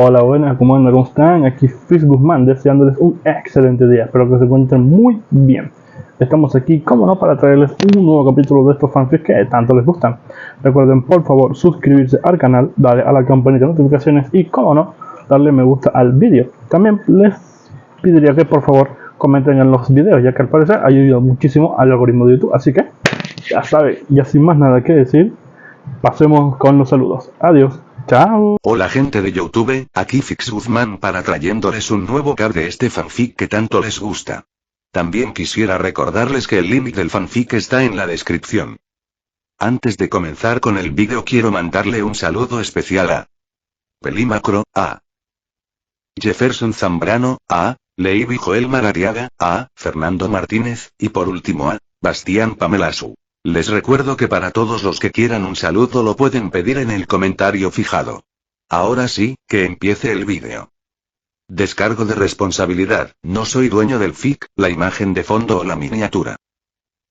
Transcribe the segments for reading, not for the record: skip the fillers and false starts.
Hola, buenas, ¿cómo andan? ¿Cómo están? Aquí Fitz Guzmán, deseándoles un excelente día. Espero que se encuentren muy bien. Estamos aquí, como no, para traerles un nuevo capítulo de estos fanfics que tanto les gustan. Recuerden, por favor, suscribirse al canal, darle a la campanita de notificaciones y, como no, darle me gusta al vídeo. También les pediría que, por favor, comenten en los videos, ya que al parecer ha ayudado muchísimo al algoritmo de YouTube. Así que, ya saben, ya sin más nada que decir, pasemos con los saludos. Adiós. Chao. Hola gente de YouTube, aquí Fitz Guzmán para trayéndoles un nuevo cap de este fanfic que tanto les gusta. También quisiera recordarles que el link del fanfic está en la descripción. Antes de comenzar con el vídeo quiero mandarle un saludo especial a Pelimacro, a Jefferson Zambrano, a Leiby Joel Marariaga, a Fernando Martínez, y por último a Bastián Pamelasu. Les recuerdo que para todos los que quieran un saludo lo pueden pedir en el comentario fijado. Ahora sí, que empiece el vídeo. Descargo de responsabilidad, no soy dueño del fic, la imagen de fondo o la miniatura.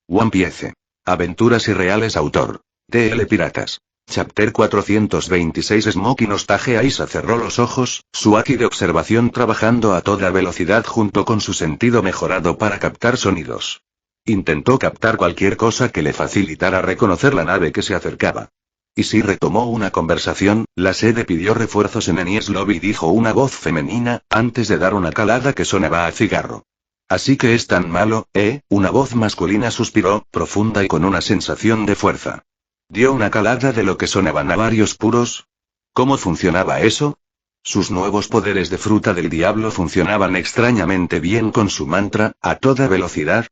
One Piece. Aventuras irreales autor. TL Piratas. Chapter 426 Smoking Hostage Aisa cerró los ojos, su Aki de observación trabajando a toda velocidad junto con su sentido mejorado para captar sonidos. Intentó captar cualquier cosa que le facilitara reconocer la nave que se acercaba. Y si retomó una conversación, la sede pidió refuerzos en Enies Lobby, dijo una voz femenina, antes de dar una calada que sonaba a cigarro. Así que es tan malo, una voz masculina suspiró, profunda y con una sensación de fuerza. Dio una calada de lo que sonaban a varios puros. ¿Cómo funcionaba eso? Sus nuevos poderes de fruta del diablo funcionaban extrañamente bien con su mantra, a toda velocidad.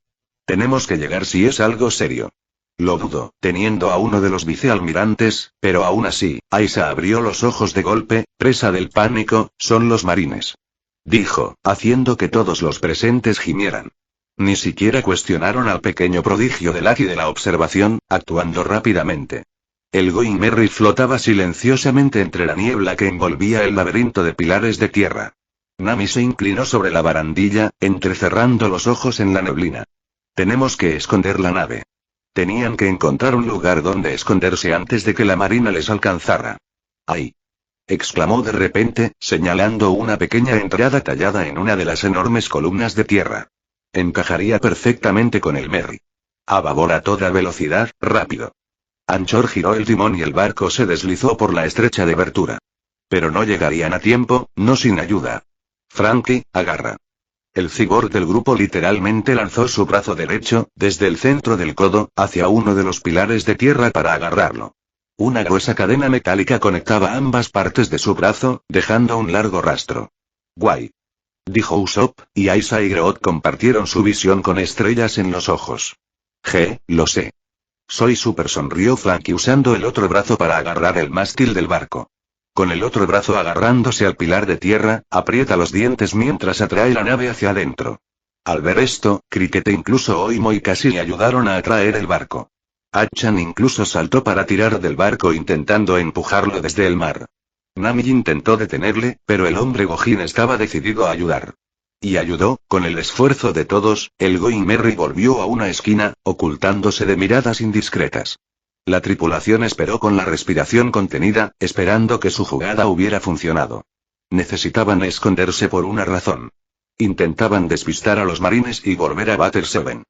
Tenemos que llegar si es algo serio. Lo dudo, teniendo a uno de los vicealmirantes, pero aún así, Aisa abrió los ojos de golpe, presa del pánico, son los marines. Dijo, haciendo que todos los presentes gimieran. Ni siquiera cuestionaron al pequeño prodigio del Aki de la observación, actuando rápidamente. El Going Merry flotaba silenciosamente entre la niebla que envolvía el laberinto de pilares de tierra. Nami se inclinó sobre la barandilla, entrecerrando los ojos en la neblina. Tenemos que esconder la nave. Tenían que encontrar un lugar donde esconderse antes de que la marina les alcanzara. ¡Ay! Exclamó de repente, señalando una pequeña entrada tallada en una de las enormes columnas de tierra. Encajaría perfectamente con el Merry. A babor a toda velocidad, rápido. Anchor giró el timón y el barco se deslizó por la estrecha de abertura. Pero no llegarían a tiempo, no sin ayuda. Frankie, agarra. El cyborg del grupo literalmente lanzó su brazo derecho, desde el centro del codo, hacia uno de los pilares de tierra para agarrarlo. Una gruesa cadena metálica conectaba ambas partes de su brazo, dejando un largo rastro. Guay. Dijo Usopp, y Aisa y Groot compartieron su visión con estrellas en los ojos. Lo sé. Soy súper, sonrió Frankie usando el otro brazo para agarrar el mástil del barco. Con el otro brazo agarrándose al pilar de tierra, aprieta los dientes mientras atrae la nave hacia adentro. Al ver esto, Cricket e incluso Oimo y casi le ayudaron a atraer el barco. Achan incluso saltó para tirar del barco intentando empujarlo desde el mar. Nami intentó detenerle, pero el hombre Gojin estaba decidido a ayudar. Y ayudó, con el esfuerzo de todos, el Going Merry volvió a una esquina, ocultándose de miradas indiscretas. La tripulación esperó con la respiración contenida, esperando que su jugada hubiera funcionado. Necesitaban esconderse por una razón. Intentaban despistar a los marines y volver a Battle 7.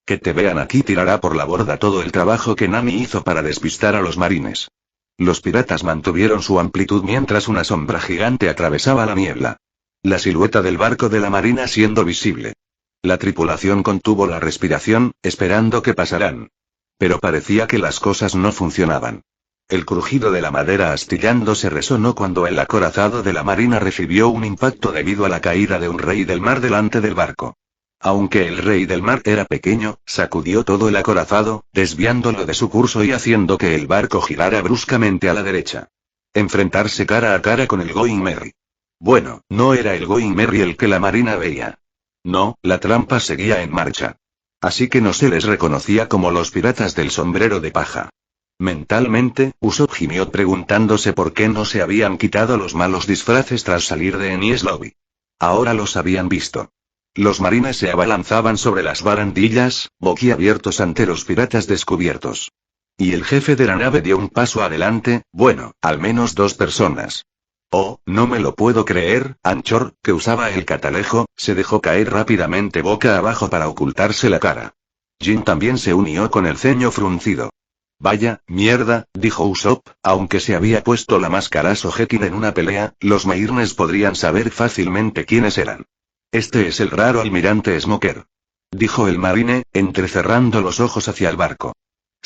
Que te vean aquí tirará por la borda todo el trabajo que Nami hizo para despistar a los marines. Los piratas mantuvieron su amplitud mientras una sombra gigante atravesaba la niebla. La silueta del barco de la marina siendo visible. La tripulación contuvo la respiración, esperando que pasaran. Pero parecía que las cosas no funcionaban. El crujido de la madera astillándose resonó cuando el acorazado de la marina recibió un impacto debido a la caída de un rey del mar delante del barco. Aunque el rey del mar era pequeño, sacudió todo el acorazado, desviándolo de su curso y haciendo que el barco girara bruscamente a la derecha. Enfrentarse cara a cara con el Going Merry. Bueno, no era el Going Merry el que la marina veía. No, la trampa seguía en marcha. Así que no se les reconocía como los piratas del sombrero de paja. Mentalmente, Usopp gimió preguntándose por qué no se habían quitado los malos disfraces tras salir de Enies Lobby. Ahora los habían visto. Los marines se abalanzaban sobre las barandillas, boquiabiertos ante los piratas descubiertos. Y el jefe de la nave dio un paso adelante, bueno, al menos 2 personas. Oh, no me lo puedo creer. Anchor, que usaba el catalejo, se dejó caer rápidamente boca abajo para ocultarse la cara. Jin también se unió con el ceño fruncido. Vaya, mierda, dijo Usopp, aunque se había puesto la máscara Sogeking en una pelea, los Mairnes podrían saber fácilmente quiénes eran. Este es el raro almirante Smoker, dijo el marine, entrecerrando los ojos hacia el barco.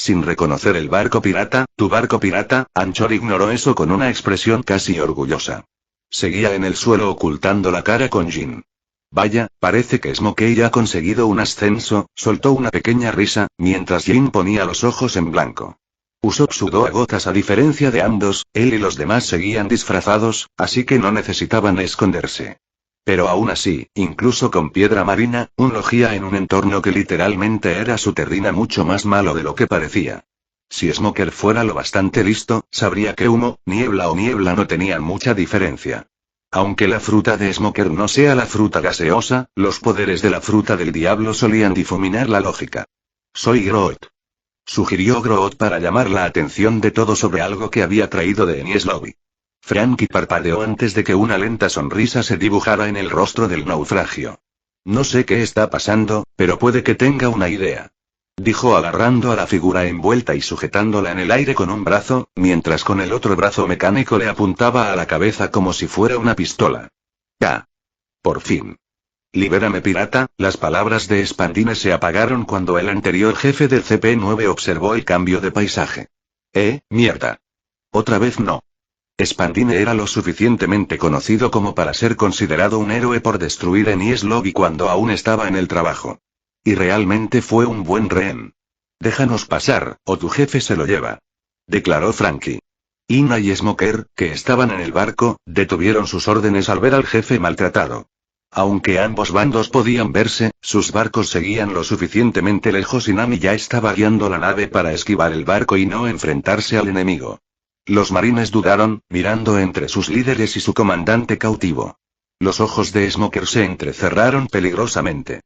Sin reconocer el barco pirata, tu barco pirata, Anchor ignoró eso con una expresión casi orgullosa. Seguía en el suelo ocultando la cara con Jin. Vaya, parece que Smokey ya ha conseguido un ascenso, soltó una pequeña risa, mientras Jin ponía los ojos en blanco. Usopp sudó a gotas a diferencia de ambos, él y los demás seguían disfrazados, así que no necesitaban esconderse. Pero aún así, incluso con piedra marina, un Logia en un entorno que literalmente era su terrina mucho más malo de lo que parecía. Si Smoker fuera lo bastante listo, sabría que humo, niebla o niebla no tenían mucha diferencia. Aunque la fruta de Smoker no sea la fruta gaseosa, los poderes de la fruta del diablo solían difuminar la lógica. Soy Groot, sugirió Groot para llamar la atención de todo sobre algo que había traído de Enies Lobby. Franky parpadeó antes de que una lenta sonrisa se dibujara en el rostro del naufragio. No sé qué está pasando, pero puede que tenga una idea, dijo agarrando a la figura envuelta y sujetándola en el aire con un brazo, mientras con el otro brazo mecánico le apuntaba a la cabeza como si fuera una pistola. ¡Ya! Por fin. Libérame pirata. Las palabras de Spandine se apagaron cuando el anterior jefe del CP9 observó el cambio de paisaje. Mierda. Otra vez no. Spandine era lo suficientemente conocido como para ser considerado un héroe por destruir Enies Lobby cuando aún estaba en el trabajo. Y realmente fue un buen rehén. Déjanos pasar, o tu jefe se lo lleva, declaró Franky. Ina y Smoker, que estaban en el barco, detuvieron sus órdenes al ver al jefe maltratado. Aunque ambos bandos podían verse, sus barcos seguían lo suficientemente lejos y Nami ya estaba guiando la nave para esquivar el barco y no enfrentarse al enemigo. Los marines dudaron, mirando entre sus líderes y su comandante cautivo. Los ojos de Smoker se entrecerraron peligrosamente.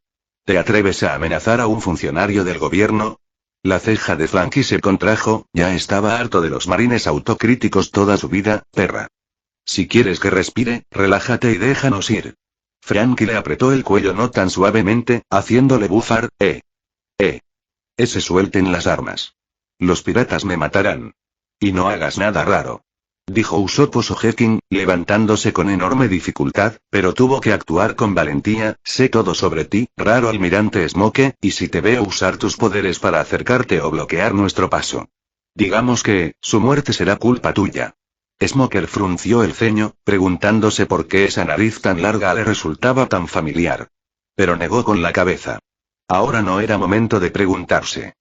¿Te atreves a amenazar a un funcionario del gobierno? La ceja de Franky se contrajo, ya estaba harto de los marines autocríticos toda su vida, perra. Si quieres que respire, relájate y déjanos ir. Franky le apretó el cuello no tan suavemente, haciéndole bufar. Ese suelten las armas. Los piratas me matarán. Y no hagas nada raro, dijo Usopp Sogeking, levantándose con enorme dificultad, pero tuvo que actuar con valentía. Sé todo sobre ti, raro almirante Smoke, y si te veo usar tus poderes para acercarte o bloquear nuestro paso, digamos que, su muerte será culpa tuya. Smoker frunció el ceño, preguntándose por qué esa nariz tan larga le resultaba tan familiar. Pero negó con la cabeza. Ahora no era momento de preguntarse.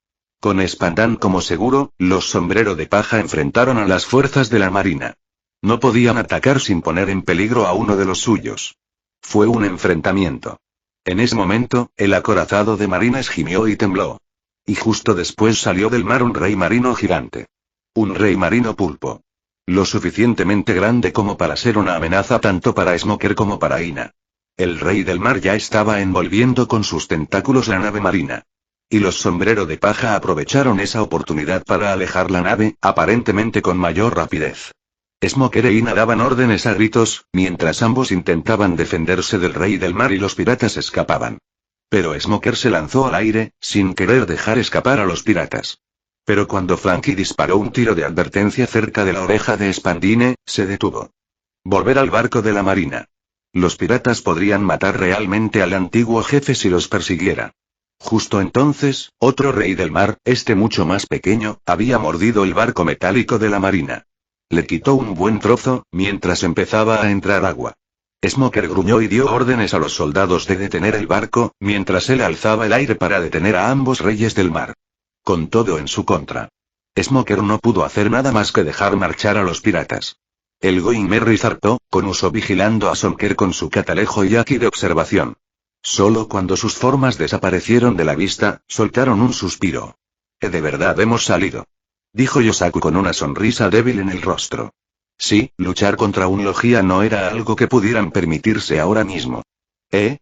Con Spandan como seguro, los sombrero de paja enfrentaron a las fuerzas de la marina. No podían atacar sin poner en peligro a uno de los suyos. Fue un enfrentamiento. En ese momento, el acorazado de marines gimió y tembló. Y justo después salió del mar un rey marino gigante. Un rey marino pulpo. Lo suficientemente grande como para ser una amenaza tanto para Smoker como para Ina. El rey del mar ya estaba envolviendo con sus tentáculos la nave marina. Y los sombrero de paja aprovecharon esa oportunidad para alejar la nave, aparentemente con mayor rapidez. Smoker e Ina daban órdenes a gritos, mientras ambos intentaban defenderse del rey del mar y los piratas escapaban. Pero Smoker se lanzó al aire, sin querer dejar escapar a los piratas. Pero cuando Franky disparó un tiro de advertencia cerca de la oreja de Spandine, se detuvo. Volver al barco de la marina. Los piratas podrían matar realmente al antiguo jefe si los persiguiera. Justo entonces, otro rey del mar, mucho más pequeño, había mordido el barco metálico de la marina. Le quitó un buen trozo, mientras empezaba a entrar agua. Smoker gruñó y dio órdenes a los soldados de detener el barco, mientras él alzaba el aire para detener a ambos reyes del mar. Con todo en su contra. Smoker no pudo hacer nada más que dejar marchar a los piratas. El Going Merry zarpó, con Usopp vigilando a Smoker con su catalejo y Aki de observación. Solo cuando sus formas desaparecieron de la vista, soltaron un suspiro. De verdad hemos salido, dijo Yosaku con una sonrisa débil en el rostro. Sí, luchar contra un Logia no era algo que pudieran permitirse ahora mismo.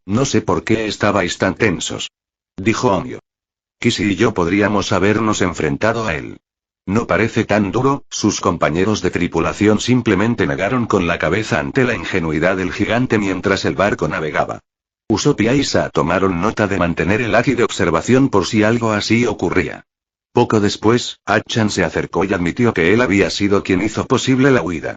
No sé por qué estabais tan tensos, dijo Onryo. Kissy y yo podríamos habernos enfrentado a él. No parece tan duro, sus compañeros de tripulación simplemente negaron con la cabeza ante la ingenuidad del gigante mientras el barco navegaba. Usopp y Aisa tomaron nota de mantener el haki de observación por si algo así ocurría. Poco después, Achan se acercó y admitió que él había sido quien hizo posible la huida.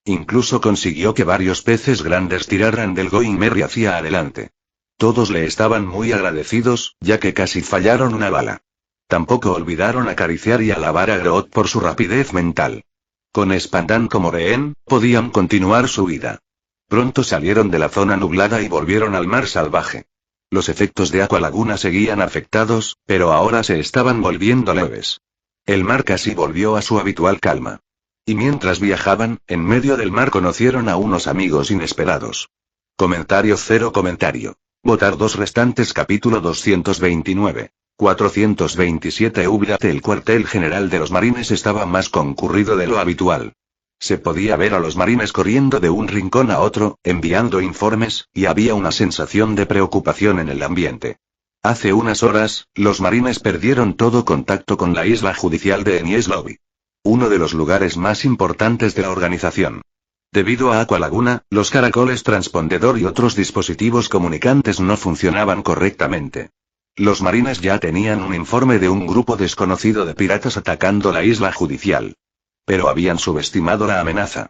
Incluso consiguió que varios peces grandes tiraran del Going Merry hacia adelante. Todos le estaban muy agradecidos, ya que casi fallaron una bala. Tampoco olvidaron acariciar y alabar a Groot por su rapidez mental. Con Spandan como rehén, podían continuar su huida. Pronto salieron de la zona nublada y volvieron al mar salvaje. Los efectos de Aqua Laguna seguían afectados, pero ahora se estaban volviendo leves. El mar casi volvió a su habitual calma. Y mientras viajaban, en medio del mar conocieron a unos amigos inesperados. Comentario cero comentario. Votar 2 restantes capítulo 229. 427 Ubíate. El cuartel general de los marines estaba más concurrido de lo habitual. Se podía ver a los marines corriendo de un rincón a otro, enviando informes, y había una sensación de preocupación en el ambiente. Hace unas horas, los marines perdieron todo contacto con la isla judicial de Enies Lobby. Uno de los lugares más importantes de la organización. Debido a Aqua Laguna, los caracoles transpondedor y otros dispositivos comunicantes no funcionaban correctamente. Los marines ya tenían un informe de un grupo desconocido de piratas atacando la isla judicial. Pero habían subestimado la amenaza.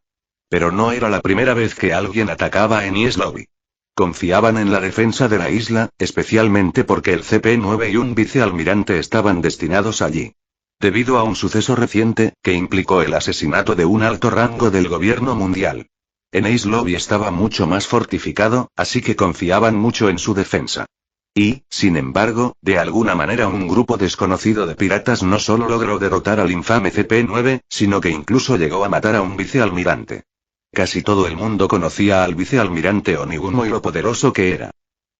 Pero no era la primera vez que alguien atacaba a Enies Lobby. Confiaban en la defensa de la isla, especialmente porque el CP-9 y un vicealmirante estaban destinados allí. Debido a un suceso reciente, que implicó el asesinato de un alto rango del gobierno mundial. Enies Lobby estaba mucho más fortificado, así que confiaban mucho en su defensa. Y, sin embargo, de alguna manera un grupo desconocido de piratas no solo logró derrotar al infame CP-9, sino que incluso llegó a matar a un vicealmirante. Casi todo el mundo conocía al vicealmirante Onigumo y lo poderoso que era.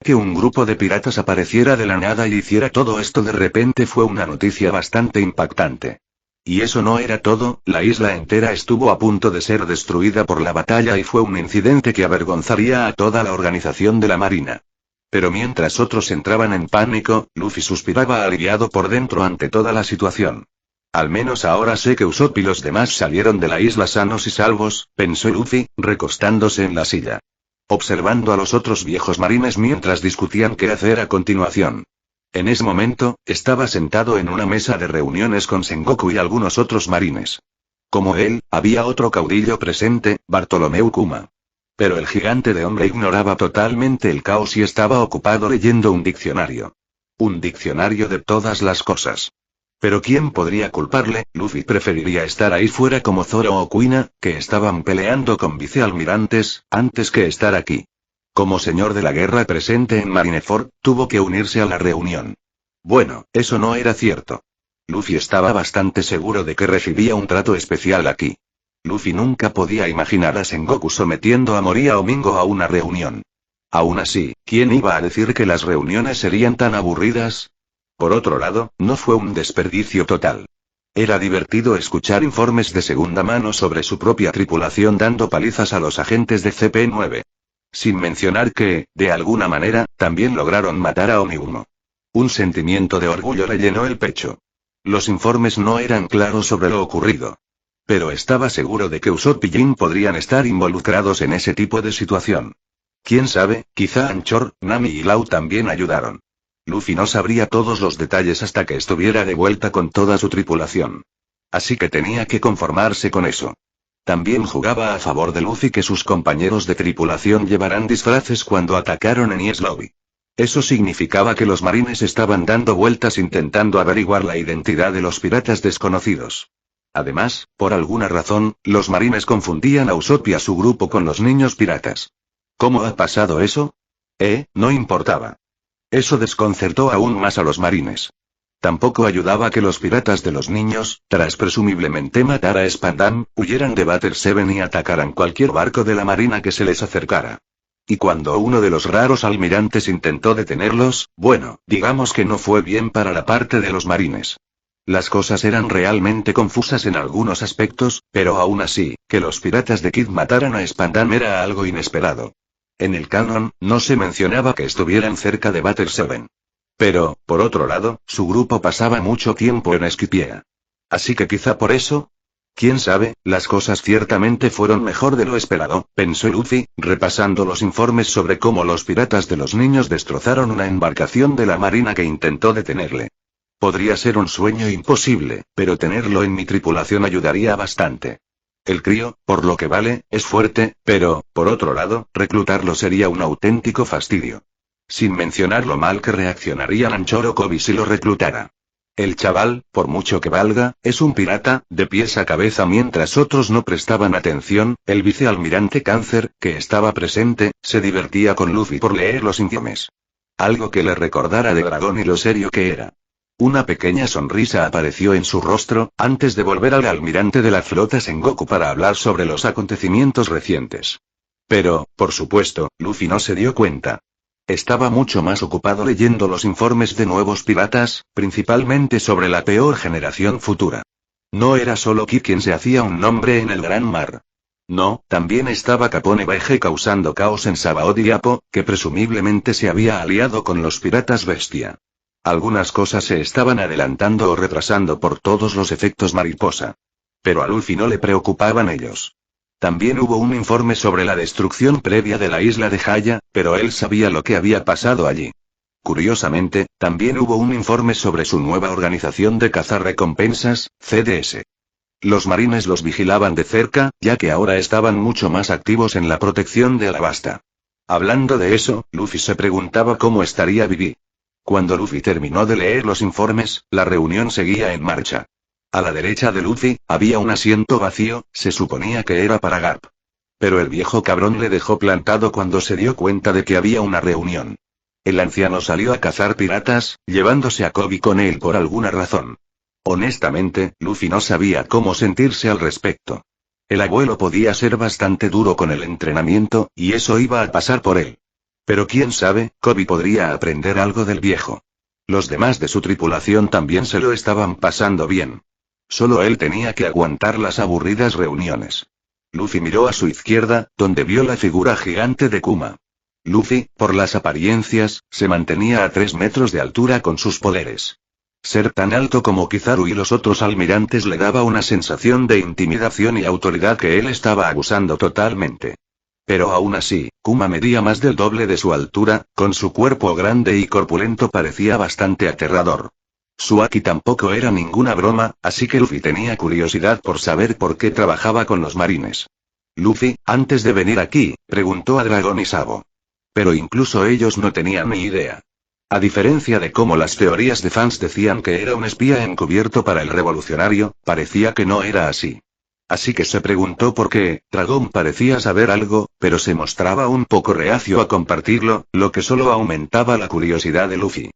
Que un grupo de piratas apareciera de la nada y hiciera todo esto de repente fue una noticia bastante impactante. Y eso no era todo, la isla entera estuvo a punto de ser destruida por la batalla y fue un incidente que avergonzaría a toda la organización de la Marina. Pero mientras otros entraban en pánico, Luffy suspiraba aliviado por dentro ante toda la situación. Al menos ahora sé que Usopp y los demás salieron de la isla sanos y salvos, pensó Luffy, recostándose en la silla. Observando a los otros viejos marines mientras discutían qué hacer a continuación. En ese momento, estaba sentado en una mesa de reuniones con Sengoku y algunos otros marines. Como él, había otro caudillo presente, Bartolomeu Kuma. Pero el gigante de hombre ignoraba totalmente el caos y estaba ocupado leyendo un diccionario. Un diccionario de todas las cosas. Pero ¿quién podría culparle? Luffy preferiría estar ahí fuera como Zoro o Kuina, que estaban peleando con vicealmirantes, antes que estar aquí. Como señor de la guerra presente en Marineford, tuvo que unirse a la reunión. Bueno, eso no era cierto. Luffy estaba bastante seguro de que recibía un trato especial aquí. Luffy nunca podía imaginar a Sengoku sometiendo a Moria o Mingo a una reunión. Aún así, ¿quién iba a decir que las reuniones serían tan aburridas? Por otro lado, no fue un desperdicio total. Era divertido escuchar informes de segunda mano sobre su propia tripulación dando palizas a los agentes de CP-9. Sin mencionar que, de alguna manera, también lograron matar a Onigumo. Un sentimiento de orgullo le llenó el pecho. Los informes no eran claros sobre lo ocurrido. Pero estaba seguro de que Usopp y Jin podrían estar involucrados en ese tipo de situación. Quién sabe, quizá Anchor, Nami y Lau también ayudaron. Luffy no sabría todos los detalles hasta que estuviera de vuelta con toda su tripulación. Así que tenía que conformarse con eso. También jugaba a favor de Luffy que sus compañeros de tripulación llevaran disfraces cuando atacaron en Enies Lobby. Eso significaba que los marines estaban dando vueltas intentando averiguar la identidad de los piratas desconocidos. Además, por alguna razón, los marines confundían a Usopp y a su grupo con los niños piratas. ¿Cómo ha pasado eso? No importaba. Eso desconcertó aún más a los marines. Tampoco ayudaba que los piratas de los niños, tras presumiblemente matar a Spandan, huyeran de Battle 7 y atacaran cualquier barco de la marina que se les acercara. Y cuando uno de los raros almirantes intentó detenerlos, bueno, digamos que no fue bien para la parte de los marines. Las cosas eran realmente confusas en algunos aspectos, pero aún así, que los piratas de Kid mataran a Spandan era algo inesperado. En el canon, no se mencionaba que estuvieran cerca de Battle 7. Pero, por otro lado, su grupo pasaba mucho tiempo en Skypiea. Así que quizá por eso. Quién sabe, las cosas ciertamente fueron mejor de lo esperado, pensó Luffy, repasando los informes sobre cómo los piratas de los niños destrozaron una embarcación de la marina que intentó detenerle. Podría ser un sueño imposible, pero tenerlo en mi tripulación ayudaría bastante. El crío, por lo que vale, es fuerte, pero, por otro lado, reclutarlo sería un auténtico fastidio. Sin mencionar lo mal que reaccionaría Nanchoro Kobe si lo reclutara. El chaval, por mucho que valga, es un pirata, de pies a cabeza. Mientras otros no prestaban atención, el vicealmirante Cáncer, que estaba presente, se divertía con Luffy por leer los informes. Algo que le recordara de dragón y lo serio que era. Una pequeña sonrisa apareció en su rostro, antes de volver al almirante de la flota Sengoku para hablar sobre los acontecimientos recientes. Pero, por supuesto, Luffy no se dio cuenta. Estaba mucho más ocupado leyendo los informes de nuevos piratas, principalmente sobre la peor generación futura. No era solo Ki quien se hacía un nombre en el gran mar. No, también estaba Capone Baije causando caos en Sabaody y Apo, que presumiblemente se había aliado con los piratas bestia. Algunas cosas se estaban adelantando o retrasando por todos los efectos mariposa. Pero a Luffy no le preocupaban ellos. También hubo un informe sobre la destrucción previa de la isla de Haya, pero él sabía lo que había pasado allí. Curiosamente, también hubo un informe sobre su nueva organización de cazarrecompensas, CDS. Los marines los vigilaban de cerca, ya que ahora estaban mucho más activos en la protección de Alabasta. Hablando de eso, Luffy se preguntaba cómo estaría Vivi. Cuando Luffy terminó de leer los informes, la reunión seguía en marcha. A la derecha de Luffy, había un asiento vacío, se suponía que era para Garp. Pero el viejo cabrón le dejó plantado cuando se dio cuenta de que había una reunión. El anciano salió a cazar piratas, llevándose a Kobe con él por alguna razón. Honestamente, Luffy no sabía cómo sentirse al respecto. El abuelo podía ser bastante duro con el entrenamiento, y eso iba a pasar por él. Pero quién sabe, Kobe podría aprender algo del viejo. Los demás de su tripulación también se lo estaban pasando bien. Solo él tenía que aguantar las aburridas reuniones. Luffy miró a su izquierda, donde vio la figura gigante de Kuma. Luffy, por las apariencias, se mantenía a 3 metros de altura con sus poderes. Ser tan alto como Kizaru y los otros almirantes le daba una sensación de intimidación y autoridad que él estaba abusando totalmente. Pero aún así, Kuma medía más del doble de su altura, con su cuerpo grande y corpulento parecía bastante aterrador. Su haki tampoco era ninguna broma, así que Luffy tenía curiosidad por saber por qué trabajaba con los marines. Luffy, antes de venir aquí, preguntó a Dragon y Sabo. Pero incluso ellos no tenían ni idea. A diferencia de cómo las teorías de fans decían que era un espía encubierto para el revolucionario, parecía que no era así. Así que se preguntó por qué. Dragon parecía saber algo, pero se mostraba un poco reacio a compartirlo, lo que solo aumentaba la curiosidad de Luffy.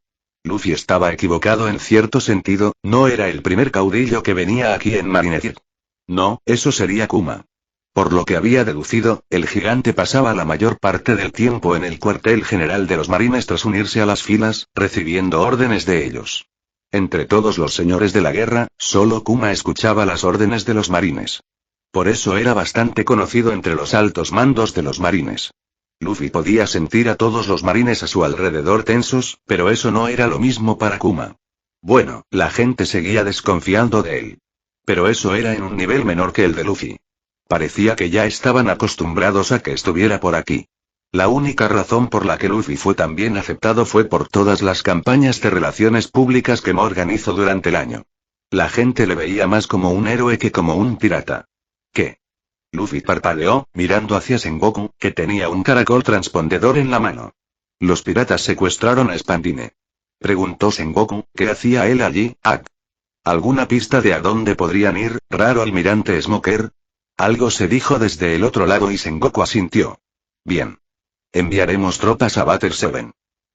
Luffy estaba equivocado en cierto sentido, no era el primer caudillo que venía aquí en Marineford. No, eso sería Kuma. Por lo que había deducido, el gigante pasaba la mayor parte del tiempo en el cuartel general de los marines tras unirse a las filas, recibiendo órdenes de ellos. Entre todos los señores de la guerra, solo Kuma escuchaba las órdenes de los marines. Por eso era bastante conocido entre los altos mandos de los marines. Luffy podía sentir a todos los marines a su alrededor tensos, pero eso no era lo mismo para Kuma. Bueno, la gente seguía desconfiando de él. Pero eso era en un nivel menor que el de Luffy. Parecía que ya estaban acostumbrados a que estuviera por aquí. La única razón por la que Luffy fue tan bien aceptado fue por todas las campañas de relaciones públicas que Morgan hizo durante el año. La gente le veía más como un héroe que como un pirata. ¿Qué? Luffy parpadeó, mirando hacia Sengoku, que tenía un caracol transpondedor en la mano. ¿Los piratas secuestraron a Spandine?, preguntó Sengoku. ¿Qué hacía él allí, Ak? ¿Alguna pista de a dónde podrían ir, raro almirante Smoker? Algo se dijo desde el otro lado y Sengoku asintió. Bien. Enviaremos tropas a Batter 7.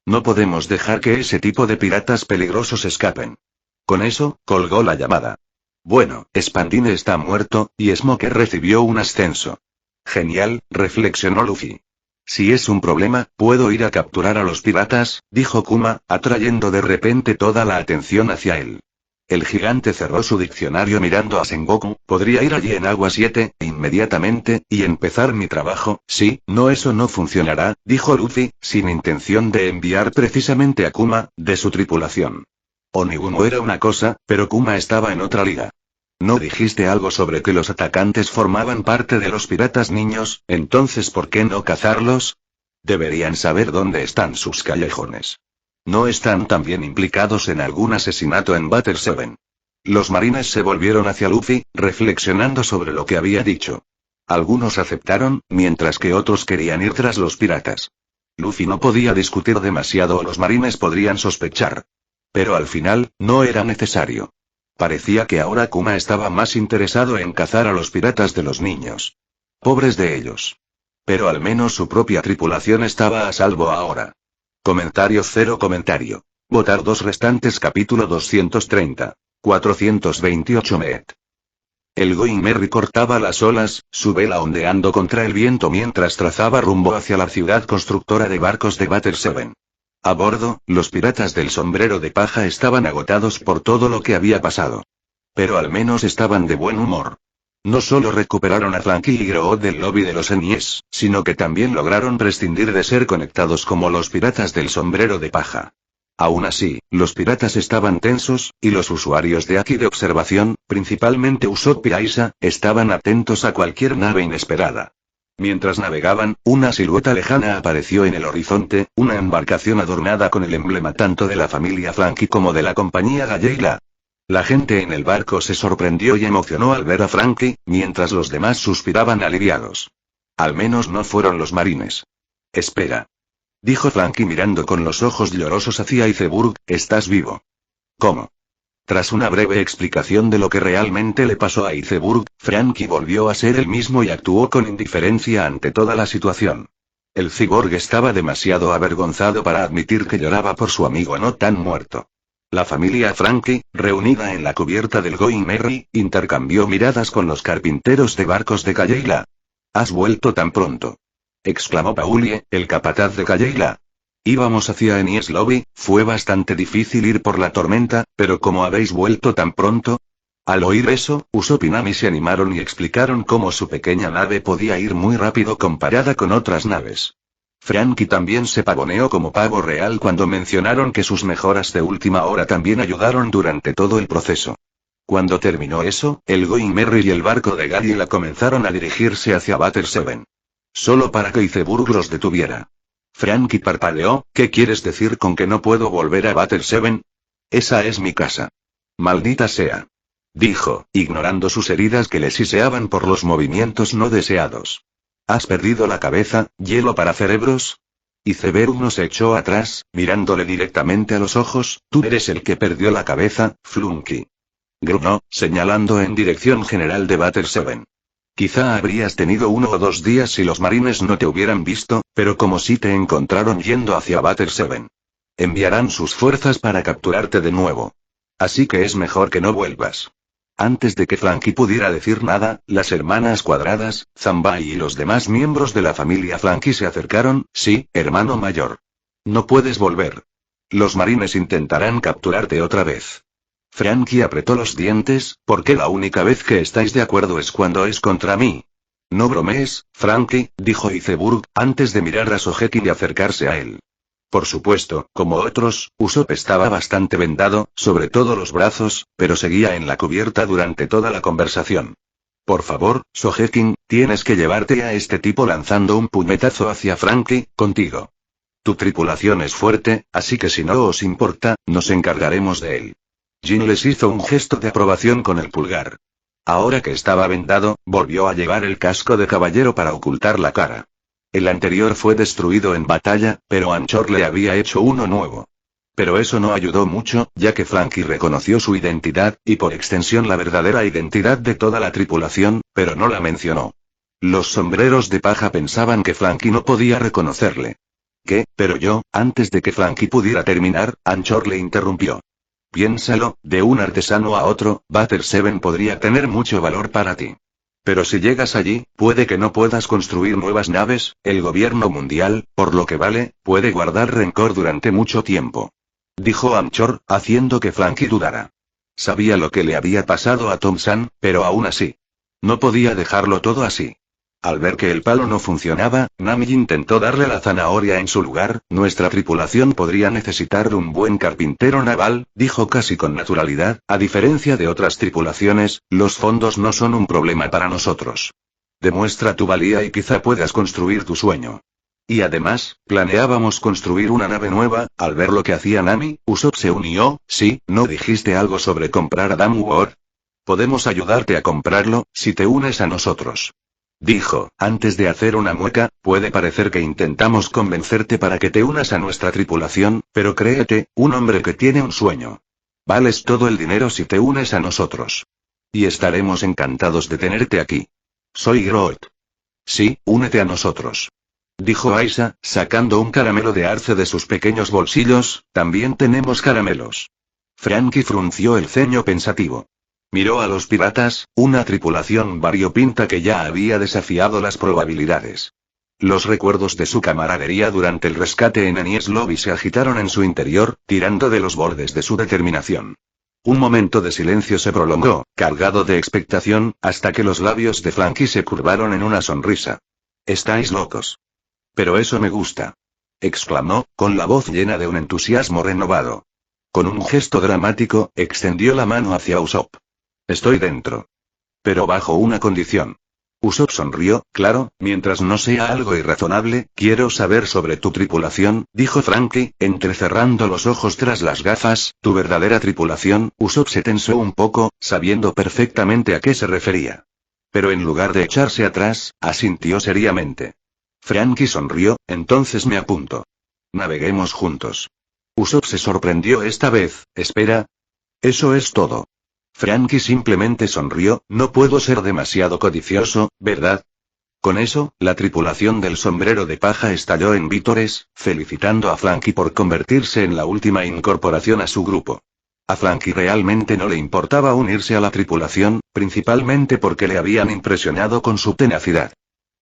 No podemos dejar que ese tipo de piratas peligrosos escapen. Con eso, colgó la llamada. Bueno, Spandine está muerto, y Smoker recibió un ascenso. Genial, reflexionó Luffy. Si es un problema, puedo ir a capturar a los piratas, dijo Kuma, atrayendo de repente toda la atención hacia él. El gigante cerró su diccionario mirando a Sengoku. ¿Podría ir allí en Agua 7, inmediatamente, y empezar mi trabajo? Sí, no, eso no funcionará, dijo Luffy, sin intención de enviar precisamente a Kuma, de su tripulación. Onibuno era una cosa, pero Kuma estaba en otra liga. ¿No dijiste algo sobre que los atacantes formaban parte de los piratas niños? Entonces, ¿por qué no cazarlos? Deberían saber dónde están sus callejones. ¿No están también implicados en algún asesinato en Battle 7? Los marines se volvieron hacia Luffy, reflexionando sobre lo que había dicho. Algunos aceptaron, mientras que otros querían ir tras los piratas. Luffy no podía discutir demasiado o los marines podrían sospechar. Pero al final, no era necesario. Parecía que ahora Kuma estaba más interesado en cazar a los piratas de los niños. Pobres de ellos. Pero al menos su propia tripulación estaba a salvo ahora. Comentario cero comentario. Votar 2 restantes capítulo 230. 428 Met. El Going Merry cortaba las olas, su vela ondeando contra el viento mientras trazaba rumbo hacia la ciudad constructora de barcos de Battle 7. A bordo, los piratas del sombrero de paja estaban agotados por todo lo que había pasado. Pero al menos estaban de buen humor. No solo recuperaron a Franky y Groot del lobby de los Enies, sino que también lograron prescindir de ser conectados como los piratas del sombrero de paja. Aún así, los piratas estaban tensos, y los usuarios de Aki de observación, principalmente Usopp y Aisa, estaban atentos a cualquier nave inesperada. Mientras navegaban, una silueta lejana apareció en el horizonte, una embarcación adornada con el emblema tanto de la familia Franky como de la compañía Galleila. La gente en el barco se sorprendió y emocionó al ver a Franky, mientras los demás suspiraban aliviados. Al menos no fueron los marines. Espera. Dijo Franky mirando con los ojos llorosos hacia Iceberg, ¿estás vivo? ¿Cómo? Tras una breve explicación de lo que realmente le pasó a Iceberg, Franky volvió a ser el mismo y actuó con indiferencia ante toda la situación. El cyborg estaba demasiado avergonzado para admitir que lloraba por su amigo no tan muerto. La familia Franky, reunida en la cubierta del Going Merry, intercambió miradas con los carpinteros de barcos de Galleila. ¿Has vuelto tan pronto? Exclamó Paulie, el capataz de Galleila. Íbamos hacia Enies Lobby, fue bastante difícil ir por la tormenta, pero ¿cómo habéis vuelto tan pronto? Al oír eso, Usopp y Nami se animaron y explicaron cómo su pequeña nave podía ir muy rápido comparada con otras naves. Franky también se pavoneó como pavo real cuando mencionaron que sus mejoras de última hora también ayudaron durante todo el proceso. Cuando terminó eso, el Going Merry y el barco de Galleila comenzaron a dirigirse hacia Battle 7. Solo para que Iceberg los detuviera. Franky parpadeó, ¿qué quieres decir con que no puedo volver a Battle 7? Esa es mi casa. Maldita sea. Dijo, ignorando sus heridas que le siseaban por los movimientos no deseados. ¿Has perdido la cabeza, hielo para cerebros? Iceberg no se echó atrás, mirándole directamente a los ojos, tú eres el que perdió la cabeza, Flunky. Gruñó, señalando en dirección general de Battle 7. Quizá habrías tenido 1 o 2 días si los marines no te hubieran visto, pero como si te encontraron yendo hacia Battle 7. Enviarán sus fuerzas para capturarte de nuevo. Así que es mejor que no vuelvas. Antes de que Franky pudiera decir nada, las hermanas cuadradas, Zanbai y los demás miembros de la familia Franky se acercaron, sí, hermano mayor. No puedes volver. Los marines intentarán capturarte otra vez. Franky apretó los dientes, porque la única vez que estáis de acuerdo es cuando es contra mí. No bromees, Franky, dijo Iceberg, antes de mirar a Sogeking y acercarse a él. Por supuesto, como otros, Usopp estaba bastante vendado, sobre todo los brazos, pero seguía en la cubierta durante toda la conversación. Por favor, Sogeking, tienes que llevarte a este tipo lanzando un puñetazo hacia Franky, contigo. Tu tripulación es fuerte, así que si no os importa, nos encargaremos de él. Jin les hizo un gesto de aprobación con el pulgar. Ahora que estaba vendado, volvió a llevar el casco de caballero para ocultar la cara. El anterior fue destruido en batalla, pero Anchor le había hecho uno nuevo. Pero eso no ayudó mucho, ya que Franky reconoció su identidad, y por extensión la verdadera identidad de toda la tripulación, pero no la mencionó. Los sombreros de paja pensaban que Franky no podía reconocerle. ¿Qué? Pero yo, antes de que Franky pudiera terminar, Anchor le interrumpió. Piénsalo, de un artesano a otro, Battle 7 podría tener mucho valor para ti. Pero si llegas allí, puede que no puedas construir nuevas naves, el gobierno mundial, por lo que vale, puede guardar rencor durante mucho tiempo. Dijo Anchor, haciendo que Franky dudara. Sabía lo que le había pasado a Tom-san, pero aún así. No podía dejarlo todo así. Al ver que el palo no funcionaba, Nami intentó darle la zanahoria en su lugar. Nuestra tripulación podría necesitar un buen carpintero naval, dijo casi con naturalidad. A diferencia de otras tripulaciones, los fondos no son un problema para nosotros. Demuestra tu valía y quizá puedas construir tu sueño. Y además, planeábamos construir una nave nueva. Al ver lo que hacía Nami, Usopp se unió. Sí, ¿no dijiste algo sobre comprar a Damu War? Podemos ayudarte a comprarlo, si te unes a nosotros. Dijo, antes de hacer una mueca. Puede parecer que intentamos convencerte para que te unas a nuestra tripulación, pero créete, un hombre que tiene un sueño. Vales todo el dinero si te unes a nosotros. Y estaremos encantados de tenerte aquí. Soy Groot. Sí, únete a nosotros. Dijo Aisa, sacando un caramelo de arce de sus pequeños bolsillos. También tenemos caramelos. Franky frunció el ceño pensativo. Miró a los piratas, una tripulación variopinta que ya había desafiado las probabilidades. Los recuerdos de su camaradería durante el rescate en Enies Lobby se agitaron en su interior, tirando de los bordes de su determinación. Un momento de silencio se prolongó, cargado de expectación, hasta que los labios de Franky se curvaron en una sonrisa. «Estáis locos». «Pero eso me gusta», exclamó, con la voz llena de un entusiasmo renovado. Con un gesto dramático, extendió la mano hacia Usopp. «Estoy dentro. Pero bajo una condición». Usopp sonrió. «Claro, mientras no sea algo irrazonable, quiero saber sobre tu tripulación», dijo Franky, entrecerrando los ojos tras las gafas. «Tu verdadera tripulación». Usopp se tensó un poco, sabiendo perfectamente a qué se refería. Pero en lugar de echarse atrás, asintió seriamente. Franky sonrió. «Entonces me apunto. Naveguemos juntos». Usopp se sorprendió esta vez. «Espera. Eso es todo». Franky simplemente sonrió. «No puedo ser demasiado codicioso, ¿verdad?». Con eso, la tripulación del sombrero de paja estalló en vítores, felicitando a Franky por convertirse en la última incorporación a su grupo. A Franky realmente no le importaba unirse a la tripulación, principalmente porque le habían impresionado con su tenacidad.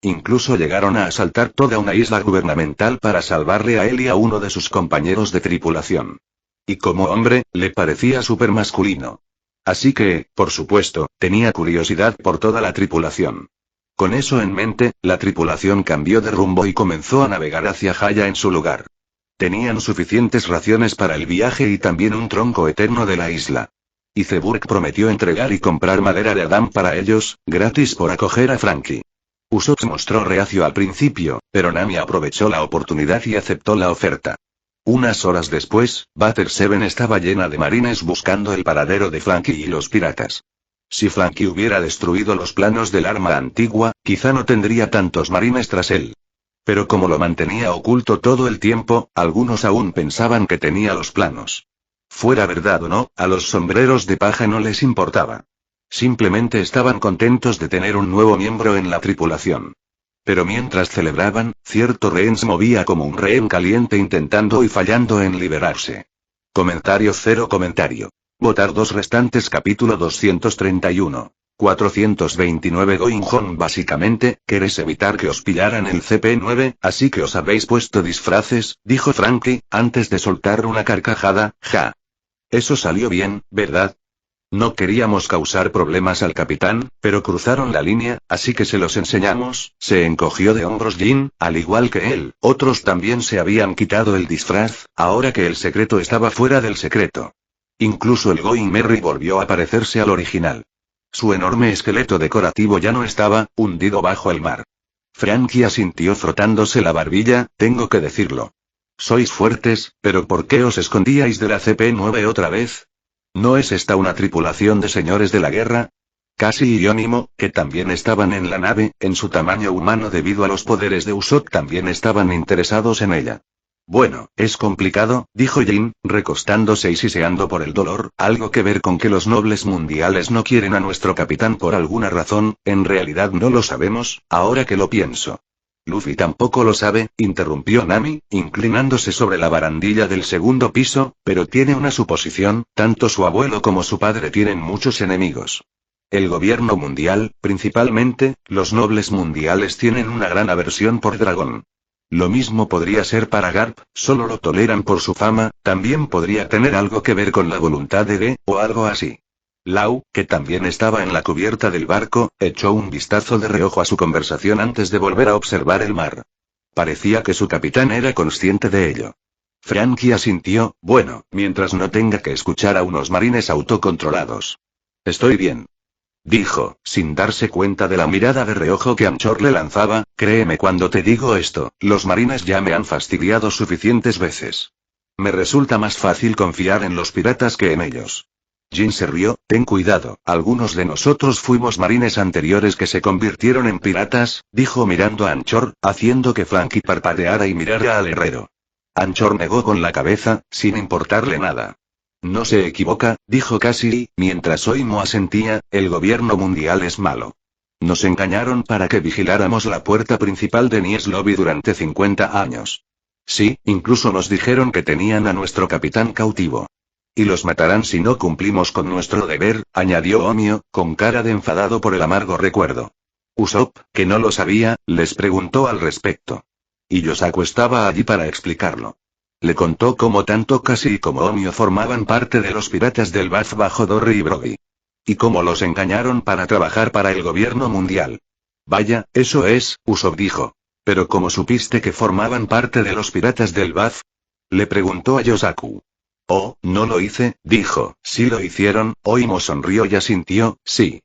Incluso llegaron a asaltar toda una isla gubernamental para salvarle a él y a uno de sus compañeros de tripulación. Y como hombre, le parecía súper masculino. Así que, por supuesto, tenía curiosidad por toda la tripulación. Con eso en mente, la tripulación cambió de rumbo y comenzó a navegar hacia Haya en su lugar. Tenían suficientes raciones para el viaje y también un tronco eterno de la isla. Y Zeburg prometió entregar y comprar madera de Adam para ellos, gratis por acoger a Franky. Usopp mostró reacio al principio, pero Nami aprovechó la oportunidad y aceptó la oferta. Unas horas después, Butter Seven estaba llena de marines buscando el paradero de Franky y los piratas. Si Franky hubiera destruido los planos del arma antigua, quizá no tendría tantos marines tras él. Pero como lo mantenía oculto todo el tiempo, algunos aún pensaban que tenía los planos. Fuera verdad o no, a los sombreros de paja no les importaba. Simplemente estaban contentos de tener un nuevo miembro en la tripulación. Pero mientras celebraban, cierto rehén se movía como un rehén caliente intentando y fallando en liberarse. Comentario. Votar 2 restantes. Capítulo 231. 429 Going Home. Básicamente, queréis evitar que os pillaran el CP9, así que os habéis puesto disfraces, dijo Franky, antes de soltar una carcajada. Ja. Eso salió bien, ¿verdad? No queríamos causar problemas al capitán, pero cruzaron la línea, así que se los enseñamos. Se encogió de hombros Jin, al igual que él. Otros también se habían quitado el disfraz, ahora que el secreto estaba fuera del secreto. Incluso el Going Merry volvió a parecerse al original. Su enorme esqueleto decorativo ya no estaba, hundido bajo el mar. Franky asintió frotándose la barbilla. Tengo que decirlo. Sois fuertes, pero ¿por qué os escondíais de la CP9 otra vez? ¿No es esta una tripulación de señores de la guerra? Cassie y Onimo, que también estaban en la nave, en su tamaño humano debido a los poderes de Usopp, también estaban interesados en ella. Bueno, es complicado, dijo Jin, recostándose y siseando por el dolor. Algo que ver con que los nobles mundiales no quieren a nuestro capitán por alguna razón. En realidad no lo sabemos, ahora que lo pienso. Luffy tampoco lo sabe, interrumpió Nami, inclinándose sobre la barandilla del segundo piso, pero tiene una suposición. Tanto su abuelo como su padre tienen muchos enemigos. El gobierno mundial, principalmente, los nobles mundiales tienen una gran aversión por Dragón. Lo mismo podría ser para Garp, solo lo toleran por su fama. También podría tener algo que ver con la voluntad de Ge, o algo así. Lau, que también estaba en la cubierta del barco, echó un vistazo de reojo a su conversación antes de volver a observar el mar. Parecía que su capitán era consciente de ello. Frankie asintió, bueno, mientras no tenga que escuchar a unos marines autocontrolados. Estoy bien. Dijo, sin darse cuenta de la mirada de reojo que Anchor le lanzaba, créeme cuando te digo esto, los marines ya me han fastidiado suficientes veces. Me resulta más fácil confiar en los piratas que en ellos. Jin se rió, ten cuidado, algunos de nosotros fuimos marines anteriores que se convirtieron en piratas, dijo mirando a Anchor, haciendo que Frankie parpadeara y mirara al herrero. Anchor negó con la cabeza, sin importarle nada. No se equivoca, dijo Cassidy, mientras Oimo asentía, el gobierno mundial es malo. Nos engañaron para que vigiláramos la puerta principal de Nies Lobby durante 50 años. Sí, incluso nos dijeron que tenían a nuestro capitán cautivo. Y los matarán si no cumplimos con nuestro deber, añadió Omio, con cara de enfadado por el amargo recuerdo. Usopp, que no lo sabía, les preguntó al respecto. Y Yosaku estaba allí para explicarlo. Le contó cómo tanto Cassidy como Omio formaban parte de los piratas del Bath bajo Dory y Brody. Y cómo los engañaron para trabajar para el gobierno mundial. Vaya, eso es, Usopp dijo. ¿Pero cómo supiste que formaban parte de los piratas del Bath? Le preguntó a Yosaku. Oh, no lo hice, dijo, sí lo hicieron, Oimo sonrió y asintió, sí.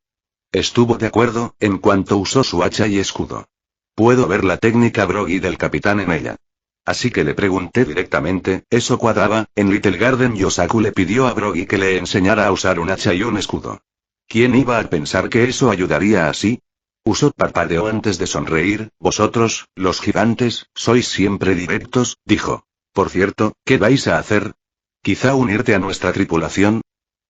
Estuvo de acuerdo, en cuanto usó su hacha y escudo. Puedo ver la técnica Broggy del capitán en ella. Así que le pregunté directamente, eso cuadraba, en Little Garden Yosaku le pidió a Broggy que le enseñara a usar un hacha y un escudo. ¿Quién iba a pensar que eso ayudaría así? Usopp parpadeó antes de sonreír, vosotros, los gigantes, sois siempre directos, dijo. Por cierto, ¿qué vais a hacer? ¿Quizá unirte a nuestra tripulación?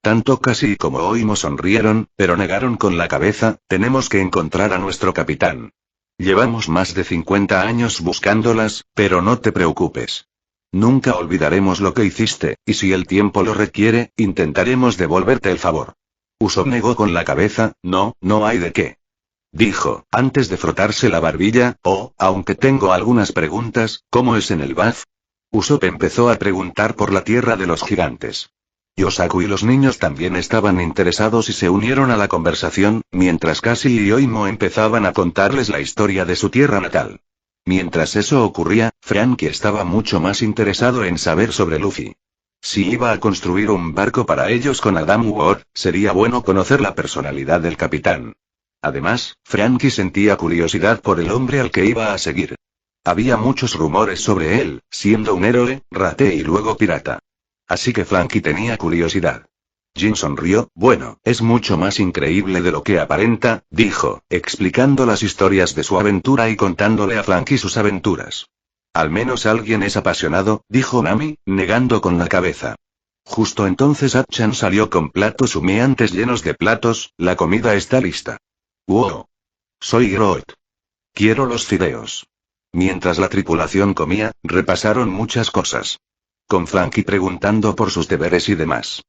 Tanto Cassidy como Oimo sonrieron, pero negaron con la cabeza, tenemos que encontrar a nuestro capitán. Llevamos más de 50 años buscándolas, pero no te preocupes. Nunca olvidaremos lo que hiciste, y si el tiempo lo requiere, intentaremos devolverte el favor. Usopp negó con la cabeza, no hay de qué. Dijo, antes de frotarse la barbilla, aunque tengo algunas preguntas, ¿cómo es en el Bath? Usopp empezó a preguntar por la tierra de los gigantes. Yosaku y los niños también estaban interesados y se unieron a la conversación, mientras Cassidy y Oimo empezaban a contarles la historia de su tierra natal. Mientras eso ocurría, Frankie estaba mucho más interesado en saber sobre Luffy. Si iba a construir un barco para ellos con Adam Ward, sería bueno conocer la personalidad del capitán. Además, Frankie sentía curiosidad por el hombre al que iba a seguir. Había muchos rumores sobre él, siendo un héroe, rate y luego pirata. Así que Frankie tenía curiosidad. Jin sonrió, bueno, es mucho más increíble de lo que aparenta, dijo, explicando las historias de su aventura y contándole a Frankie sus aventuras. Al menos alguien es apasionado, dijo Nami, negando con la cabeza. Justo entonces Atchan salió con platos humeantes llenos de platos, la comida está lista. ¡Wow! Soy Groot. Quiero los fideos. Mientras la tripulación comía, repasaron muchas cosas. Con Frankie preguntando por sus deberes y demás.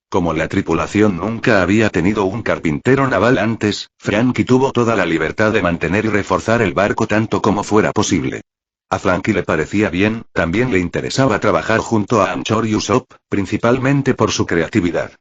Como la tripulación nunca había tenido un carpintero naval antes, Frankie tuvo toda la libertad de mantener y reforzar el barco tanto como fuera posible. A Frankie le parecía bien, también le interesaba trabajar junto a Anchor y Usopp, principalmente por su creatividad.